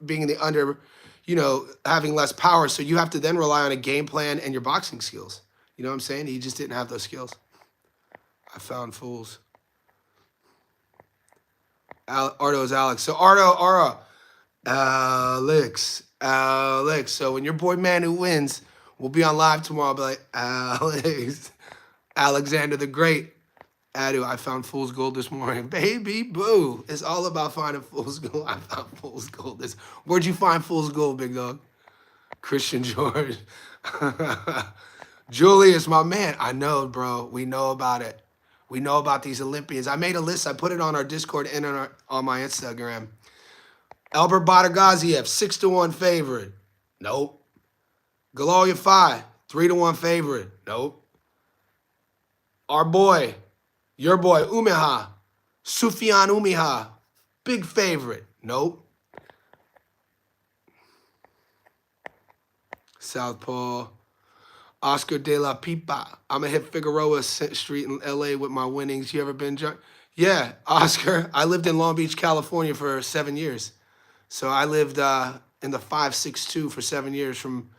being the under, you know, having less power. So you have to then rely on a game plan and your boxing skills. You know what I'm saying? He just didn't have those skills. I found fools. Ardo's Alex. So Alex. So when your boy Manu wins, we'll be on live tomorrow. I'll be like, Alex. Alexander the Great. Adu, I found fool's gold this morning. Baby boo. It's all about finding fool's gold. I found fool's gold. Where'd you find fool's gold, big dog? Christian George. Julius, my man. I know, bro. We know about it. We know about these Olympians. I made a list. I put it on our Discord and on my Instagram. Albert Badagaziev, 6-1 favorite. Nope. Galoya Fai, 3-1 favorite. Nope. Our boy, your boy, Umeha. Sufyan Umeha, big favorite. Nope. Southpaw. Oscar De La Pipa. I'm going to hit Figueroa Street in L.A. with my winnings. You ever been, John? Yeah, Oscar. I lived in Long Beach, California for 7 years. So I lived in the 562 for 7 years from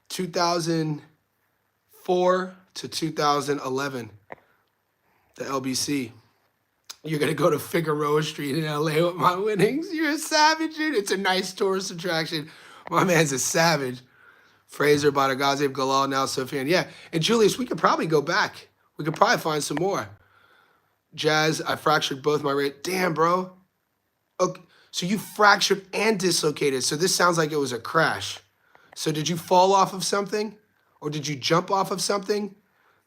2004 to 2011, the LBC. You're going to go to Figueroa Street in L.A. with my winnings? You're a savage, dude. It's a nice tourist attraction. My man's a savage. Fraser, Badagazev, Galal, now Sofian. Yeah, and Julius, we could probably go back. We could probably find some more. Jazz, I fractured both my ribs. Damn, bro. Okay, so you fractured and dislocated. So this sounds like it was a crash. So did you fall off of something? Or did you jump off of something?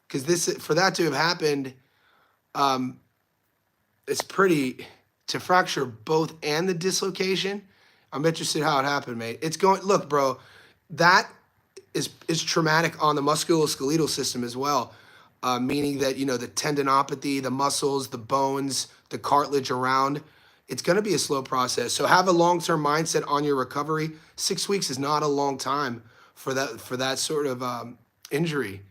Because for that to have happened, it's pretty, to fracture both and the dislocation, I'm interested how it happened, mate. It's going, look, bro, that is traumatic on the musculoskeletal system as well, meaning that, you know, the tendinopathy, the muscles, the bones, the cartilage around, it's going to be a slow process. So have a long-term mindset on your recovery. 6 weeks is not a long time for that sort of injury.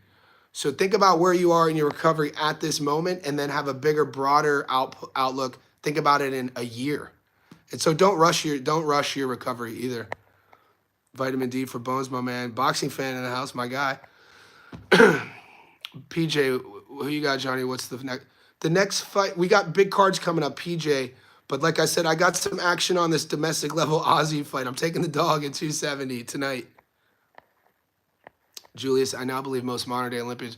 So think about where you are in your recovery at this moment, and then have a bigger, broader outlook. Think about it in a year. And so don't rush your recovery either. Vitamin D for bones, my man. Boxing fan in the house, my guy. PJ, who you got, Johnny? What's the next? The next fight, we got big cards coming up, PJ. But like I said, I got some action on this domestic level Aussie fight. I'm taking the dog at 270 tonight. Julius, I now believe most modern day Olympians.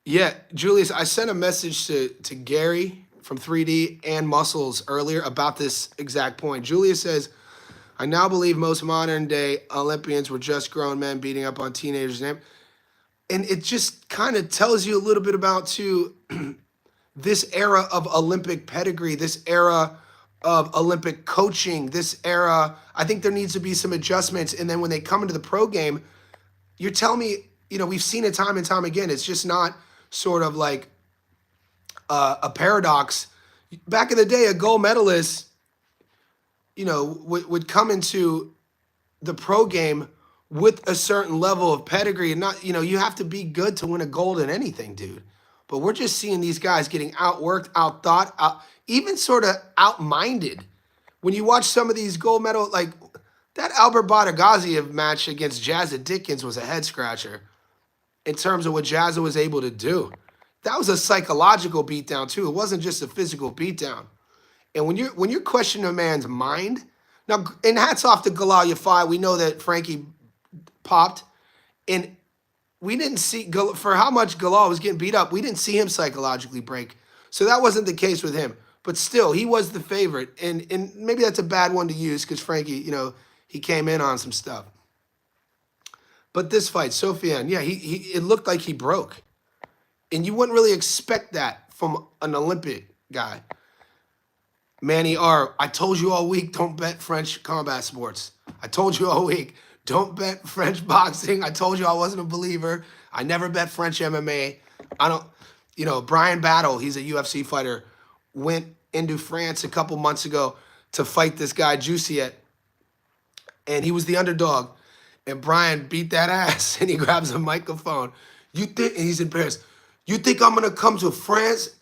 Yeah, Julius, I sent a message to Gary from 3D and Muscles earlier about this exact point. Julius says, I now believe most modern day Olympians were just grown men beating up on teenagers. And it just kind of tells you a little bit about, too, this era of Olympic pedigree, this era of Olympic coaching, this era. I think there needs to be some adjustments. And then when they come into the pro game, you're telling me, we've seen it time and time again. It's just not sort of like a paradox. Back in the day, a gold medalist, would come into the pro game with a certain level of pedigree, and not, you have to be good to win a gold in anything, dude. But we're just seeing these guys getting outworked, outthought, even sort of outminded. When you watch some of these gold medal, like that Albert Botagaziev match against Jazza Dickens was a head scratcher in terms of what Jazza was able to do. That was a psychological beatdown too. It wasn't just a physical beatdown. And when you're questioning a man's mind, now, and hats off to Galal Yafai, we know that Frankie popped, and we didn't see, for how much Galal was getting beat up, we didn't see him psychologically break. So that wasn't the case with him. But still, he was the favorite. And maybe that's a bad one to use because Frankie, he came in on some stuff. But this fight, Sofiane, yeah, it looked like he broke. And you wouldn't really expect that from an Olympic guy. Manny R., I told you all week, don't bet French combat sports. I told you all week, don't bet French boxing. I told you I wasn't a believer. I never bet French MMA. Brian Battle, he's a UFC fighter, went into France a couple months ago to fight this guy, Jussiet. And he was the underdog. And Brian beat that ass, and he grabs a microphone. And he's in Paris. You think I'm going to come to France?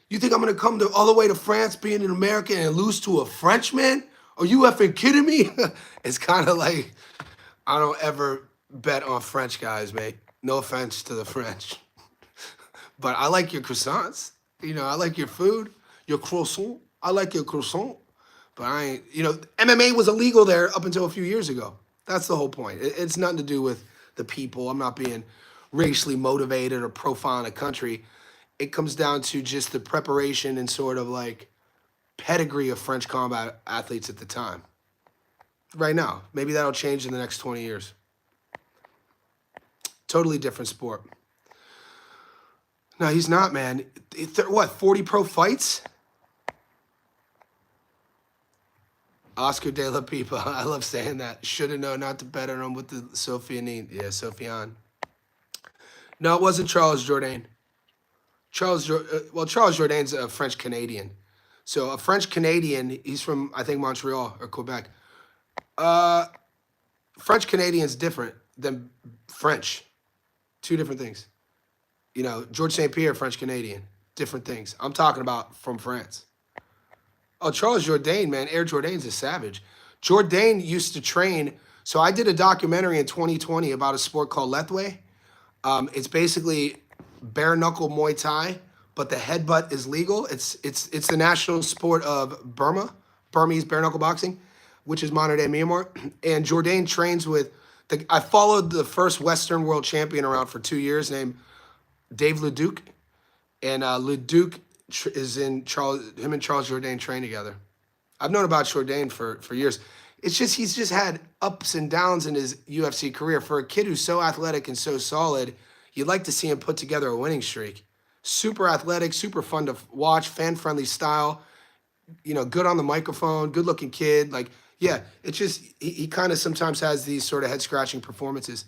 You think I'm going to come all the way to France being an American and lose to a Frenchman? Are you effing kidding me? It's kind of like, I don't ever bet on French guys, mate. No offense to the French. But I like your croissants. I like your food, your croissant. I like your croissant. But I ain't, MMA was illegal there up until a few years ago. That's the whole point. It's nothing to do with the people. I'm not being racially motivated or profiling a country. It comes down to just the preparation and sort of like pedigree of French combat athletes at the time. Right now. Maybe that'll change in the next 20 years. Totally different sport. No, he's not, man. 40 pro fights? Oscar De La Pipa. I love saying that. Should have known not to bet on him with the Sofiane. Yeah, Sofiane. No, it wasn't Charles Jourdain. Charles Jourdain's a French Canadian. So a French Canadian, he's from, I think, Montreal or Quebec. French Canadian's different than French. Two different things. George St. Pierre, French Canadian. Different things. I'm talking about from France. Oh, Charles Jourdain, man. Air Jourdain's a savage. Jourdain used to train. So I did a documentary in 2020 about a sport called Lethwei. It's basically bare knuckle Muay Thai, but the headbutt is legal. It's the national sport of Burma, Burmese bare knuckle boxing, which is modern day Myanmar. And Jourdain trains with I followed the first Western world champion around for 2 years named Dave Leduc. And Leduc is him and Charles Jourdain train together. I've known about Jourdain for years. It's just he's just had ups and downs in his UFC career. For a kid who's so athletic and so solid, you'd like to see him put together a winning streak. Super athletic, super fun to watch, fan-friendly style, good on the microphone, good-looking kid. Like, yeah, it's just he kind of sometimes has these sort of head-scratching performances.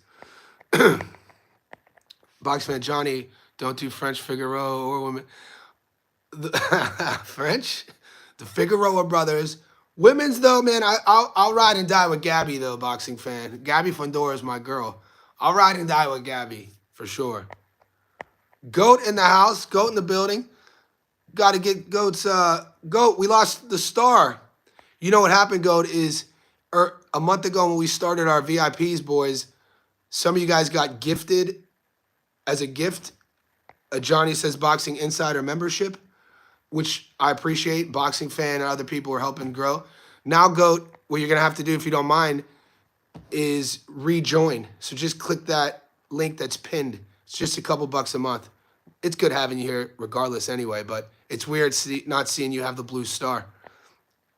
Box fan Johnny, don't do French Figaro or women. French? The Figueroa brothers. Women's, though, man, I'll ride and die with Gabby, though, boxing fan. Gabby Fondora is my girl. I'll ride and die with Gabby, for sure. Goat in the house. Goat in the building. Got to get Goat's. Goat, we lost the star. You know what happened, Goat, is a month ago when we started our VIPs, boys, some of you guys got gifted as a gift a Johnny Says Boxing Insider membership, which I appreciate. Boxing Fan and other people are helping grow. Now, Goat, what you're going to have to do, if you don't mind, is rejoin. So just click that link that's pinned. It's just a couple bucks a month. It's good having you here regardless anyway, but it's weird not seeing you have the blue star.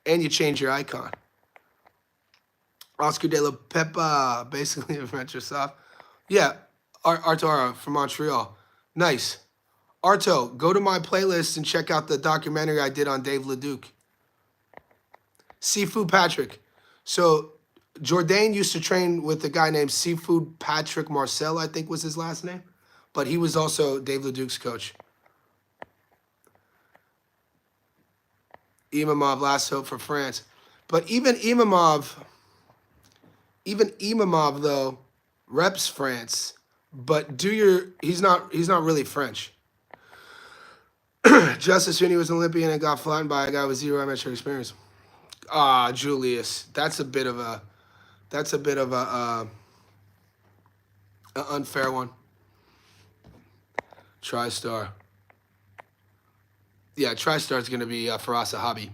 And you change your icon. Oscar de la Pepa, basically a Microsoft. Yeah, Arturo from Montreal. Nice. Arto, go to my playlist and check out the documentary I did on Dave LeDuc. Seafood Patrick. So Jourdain used to train with a guy named Seafood Patrick Marcel, I think was his last name. But he was also Dave LeDuc's coach. Imamov, last hope for France. But even Imamov though reps France. But he's not really French. Justice Finney was an Olympian and got flattened by a guy with zero amateur experience. Julius, that's a bit of a an unfair one. TriStar. Yeah, TriStar is going to be Faraz Zahabi.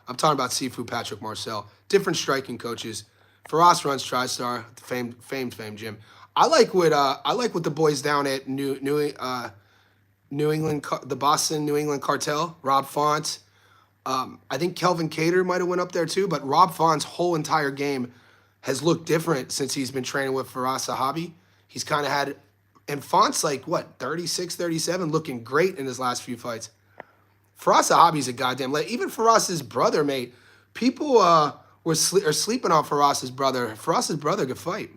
I'm talking about Seafood Patrick Marcel. Different striking coaches. Faraz runs TriStar, famed gym. I like what the boys down at New England, the Boston New England Cartel, Rob Font. I think Kelvin Cater might have went up there too, but Rob Font's whole entire game has looked different since he's been training with Faraz Zahabi. He's kind of had, and Font's like, 36, 37, looking great in his last few fights. Faraz Zahabi's a goddamn, even Faraz's brother, mate. People are sleeping on Faraz's brother. Faraz's brother could fight.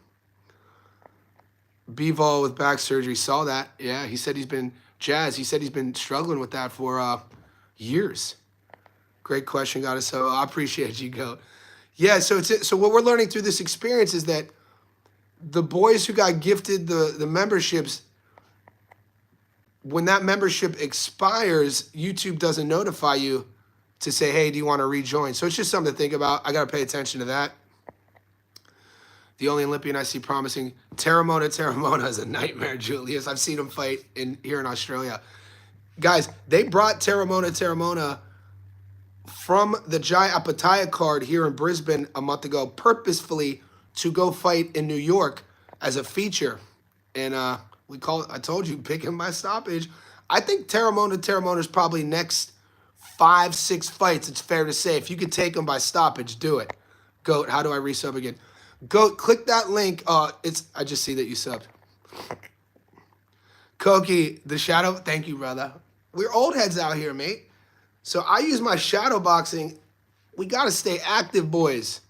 Bivol with back surgery, saw that. Yeah, he said he's been struggling with that for years. Great question, got us. So I appreciate you, Goat. Yeah, so what we're learning through this experience is that the boys who got gifted the memberships, when that membership expires, YouTube doesn't notify you to say, hey, do you want to rejoin? So it's just something to think about. I got to pay attention to that. The only Olympian I see promising, Terramona is a nightmare, Julius. I've seen him fight here in Australia. Guys, they brought Terramona from the Jai Apataya card here in Brisbane a month ago purposefully to go fight in New York as a feature. And I told you, pick him by stoppage. I think Terramona's probably next 5-6 fights, it's fair to say. If you could take him by stoppage, do it. Goat, how do I resub again? Goat, click that link. I just see that you subbed. Koki, the shadow, thank you, brother. We're old heads out here, mate. So I use my shadow boxing. We got to stay active, boys.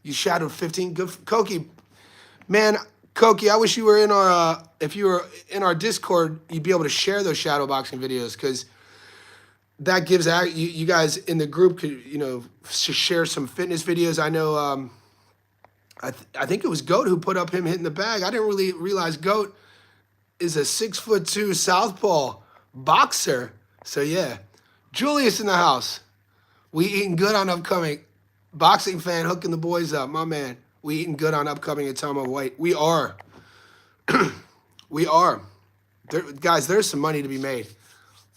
You shadowed 15. Good, Koki. Man, Koki, I wish you were in our, if you were in our Discord, you'd be able to share those shadow boxing videos because that gives you guys in the group could, share some fitness videos. I know, I think it was Goat who put up him hitting the bag. I didn't really realize Goat is a 6'2" southpaw boxer. So yeah, Julius in the house. We eating good on upcoming. Boxing fan hooking the boys up, my man. We eating good on upcoming at Tom of White. We are. We are. Guys, there's some money to be made.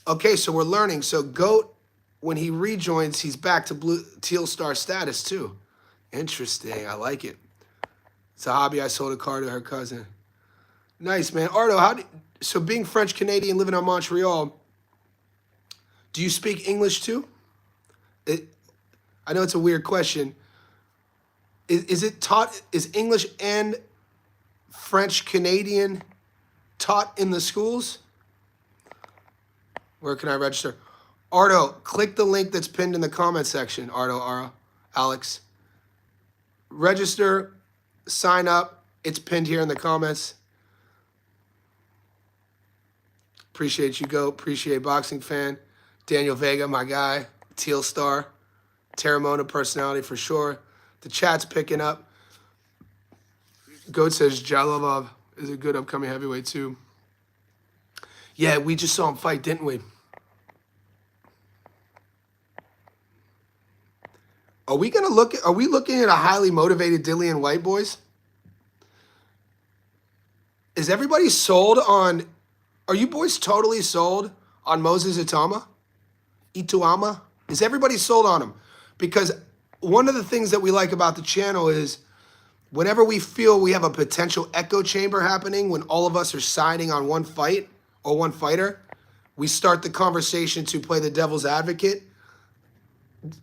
Okay, so we're learning. So Goat, when he rejoins, he's back to teal star status too. Interesting. I like it. It's a hobby. I sold a car to her cousin. Nice, man. Ardo, so being French Canadian, living in Montreal, do you speak English too? I know it's a weird question. Is it taught? Is English and French Canadian taught in the schools? Where can I register? Ardo, click the link that's pinned in the comment section. Ardo, Alex. Register, sign up. It's pinned here in the comments. Appreciate you, Goat. Appreciate Boxing Fan. Daniel Vega, my guy. Teal Star. Terramona personality for sure. The chat's picking up. Goat says Jalilov is a good upcoming heavyweight too. Yeah, we just saw him fight, didn't we? Are we looking at a highly motivated Dillian White, boys? Is everybody sold on, are you boys totally sold on Moses Ituama? Is everybody sold on him? Because one of the things that we like about the channel is whenever we feel we have a potential echo chamber happening, when all of us are siding on one fight or one fighter, we start the conversation to play the devil's advocate.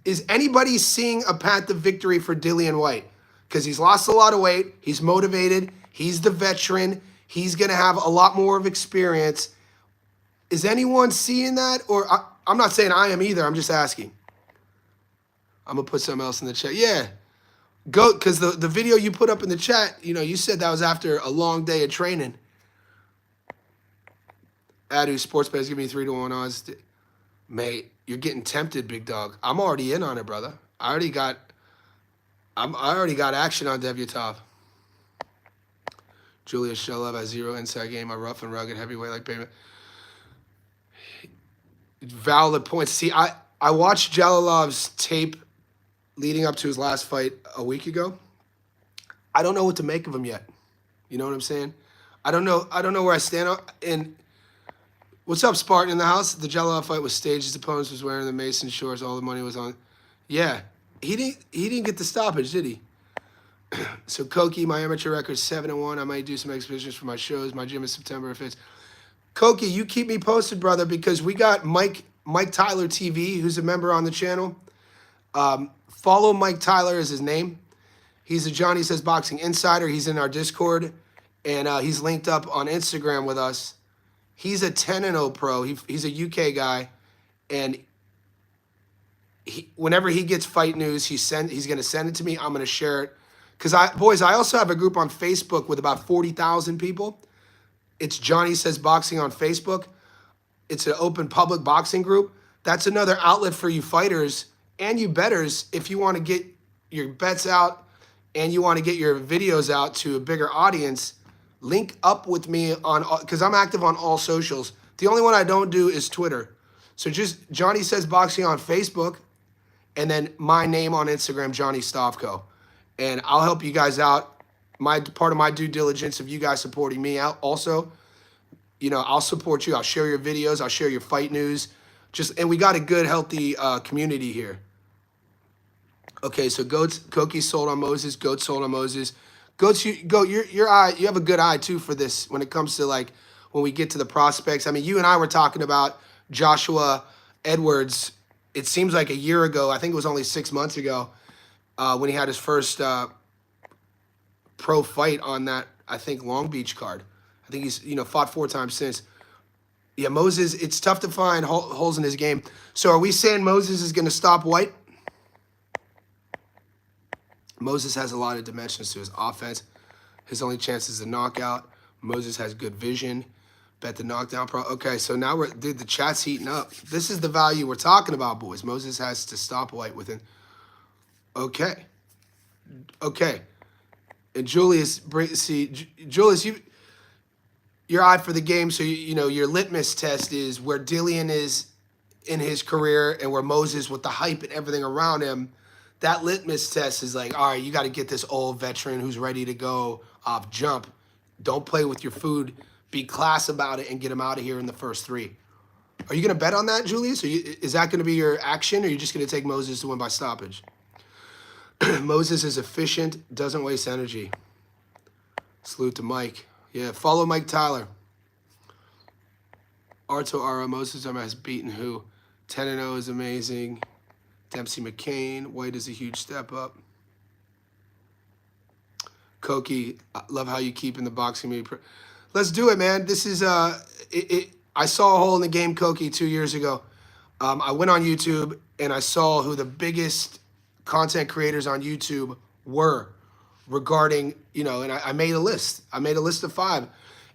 Is anybody seeing a path to victory for Dillian White? Because he's lost a lot of weight. He's motivated. He's the veteran. He's going to have a lot more of experience. Is anyone seeing that? Or I'm not saying I am either. I'm just asking. I'm going to put something else in the chat. Yeah. Go, because the video you put up in the chat, you know, you said that was after a long day of training. Adu, sports bet's giving me 3-1 odds. Mate, you're getting tempted, big dog. I'm already in on it, brother. I already got action on Devyatov. Julius Shelov has 0 inside game. A rough and rugged heavyweight like Bateman. Valid points. See, I watched Jalalov's tape leading up to his last fight a week ago. I don't know what to make of him yet. You know what I'm saying? I don't know where I stand. And what's up, Spartan in the house? The Jalolov fight was staged. His opponent was wearing the Mason shorts. All the money was on. Yeah, he didn't get the stoppage, did he? So Koki, my amateur record 7-1. I might do some exhibitions for my shows. My gym is September if it's. Koki, you keep me posted, brother, because we got Mike Tyler TV, who's a member on the channel. Follow Mike Tyler is his name. He's a Johnny Says Boxing Insider. He's in our Discord, and he's linked up on Instagram with us. He's a 10-0 pro. He's a UK guy, and whenever he gets fight news, he's going to send it to me. I'm going to share it. Because, I also have a group on Facebook with about 40,000 people. It's Johnny Says Boxing on Facebook. It's an open public boxing group. That's another outlet for you fighters and you bettors if you want to get your bets out and you want to get your videos out to a bigger audience. Link up with me because I'm active on all socials. The only one I don't do is Twitter. So just Johnny Says Boxing on Facebook and then my name on Instagram, Johnny Stavko. And I'll help you guys out. Part of my due diligence of you guys supporting me out also, you know, I'll support you. I'll share your videos. I'll share your fight news. And we got a good, healthy community here. Okay, so Koki sold on Moses. Goat sold on Moses. Goats, you have a good eye too for this when it comes to like when we get to the prospects. I mean, you and I were talking about Joshua Edwards. It seems like a year ago. I think it was only 6 months ago when he had his first pro fight on that, I think, Long Beach card. I think he's fought 4 times since. Yeah, Moses. It's tough to find holes in his game. So are we saying Moses is going to stop White? Moses has a lot of dimensions to his offense. His only chance is a knockout. Moses has good vision. Bet the knockdown pro. Okay, so now the chat's heating up. This is the value we're talking about, boys. Moses has to stop White within. Okay. And Julius, Julius, your eye for the game. So you know your litmus test is where Dillian is in his career and where Moses with the hype and everything around him. That litmus test is like, all right, you got to get this old veteran who's ready to go off jump. Don't play with your food. Be class about it and get him out of here in the first 3. Are you going to bet on that, Julius? Is that going to be your action, or are you just going to take Moses to win by stoppage? Moses is efficient, doesn't waste energy. Salute to Mike. Yeah, follow Mike Tyler. Arto Ara, Moses has beaten who? 10-0 is amazing. Dempsey McCain. White is a huge step up. Koki, I love how you keep in the boxing media. Let's do it, man. This is I saw a hole in the game, Koki, 2 years ago. I went on YouTube and I saw who the biggest content creators on YouTube were regarding, and I made a list. I made a list of 5.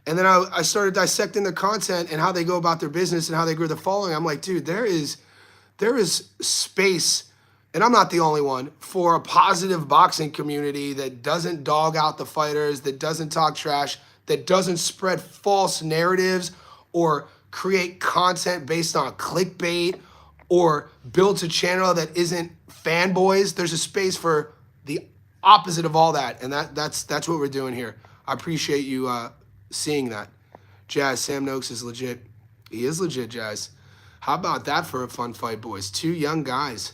And then I started dissecting their content and how they go about their business and how they grew the following. I'm like, dude, there is space, and I'm not the only one, for a positive boxing community that doesn't dog out the fighters, that doesn't talk trash, that doesn't spread false narratives or create content based on clickbait or builds a channel that isn't fanboys. There's a space for the opposite of all that, and that's what we're doing here. I appreciate you seeing that. Jazz, Sam Noakes is legit. He is legit, Jazz. How about that for a fun fight, boys? Two young guys.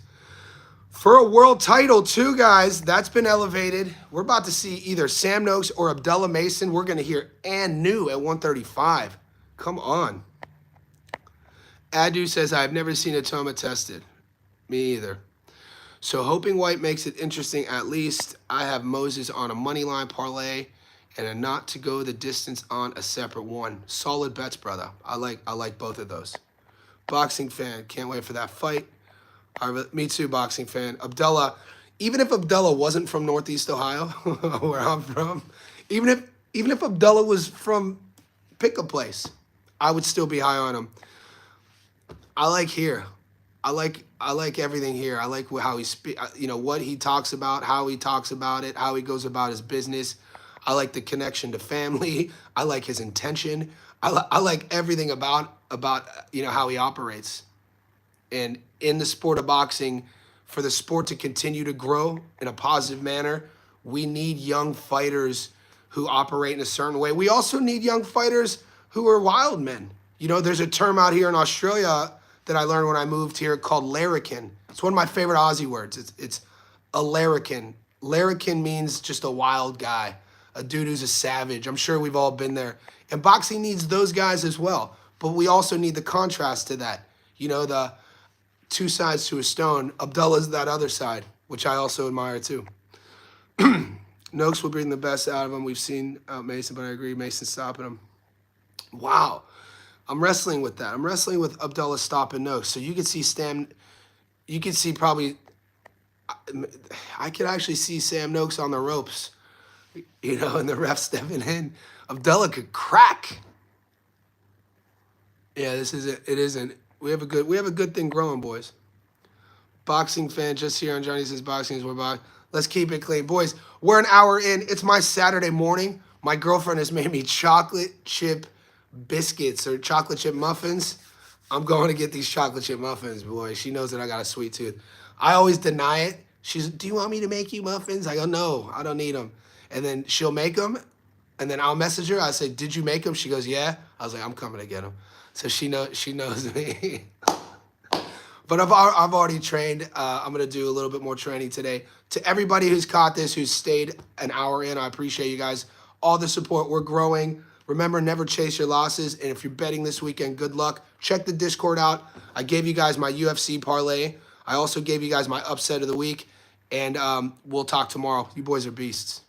For a world title, too, guys, that's been elevated. We're about to see either Sam Noakes or Abdullah Mason. We're going to hear and new at 135. Come on. Adu says, I've never seen a Toma tested. Me either. So hoping White makes it interesting at least. I have Moses on a money line parlay and a not to go the distance on a separate one. Solid bets, brother. I like both of those. Boxing fan, can't wait for that fight. Me too, boxing fan. Abdullah, even if Abdullah wasn't from Northeast Ohio, where I'm from, even if Abdullah was from pick a place, I would still be high on him. I like here. I like everything here. I like how he what he talks about, how he talks about it, how he goes about his business. I like the connection to family. I like his intention. I like everything about how he operates. And in the sport of boxing, for the sport to continue to grow in a positive manner, we need young fighters who operate in a certain way. We also need young fighters who are wild men. There's a term out here in Australia that I learned when I moved here called larrikin. It's one of my favorite Aussie words. It's a larrikin. Larrikin means just a wild guy, a dude who's a savage. I'm sure we've all been there. And boxing needs those guys as well. But we also need the contrast to that. The two sides to a stone. Abdullah's that other side, which I also admire too. Noakes will bring the best out of him. We've seen Mason, but I agree Mason's stopping him. Wow. I'm wrestling with that. I'm wrestling with Abdullah stopping Noakes. So you could see you could see probably, I could actually see Sam Noakes on the ropes, and the ref stepping in. Abdullah could crack. Yeah, this is it. It isn't. We have a good thing growing, boys. Boxing fan just here on Johnny Says Boxing is where boxing. Let's keep it clean. Boys, we're an hour in. It's my Saturday morning. My girlfriend has made me chocolate chip biscuits or chocolate chip muffins. I'm going to get these chocolate chip muffins, boy. She knows that I got a sweet tooth. I always deny it. She's, do you want me to make you muffins? I go, no, I don't need them. And then she'll make them, and then I'll message her. I say, did you make them? She goes, yeah. I was like, I'm coming to get them. So she knows me. But I've already trained. I'm going to do a little bit more training today. To everybody who's caught this, who's stayed an hour in, I appreciate you guys. All the support. We're growing. Remember, never chase your losses. And if you're betting this weekend, good luck. Check the Discord out. I gave you guys my UFC parlay. I also gave you guys my upset of the week. And we'll talk tomorrow. You boys are beasts.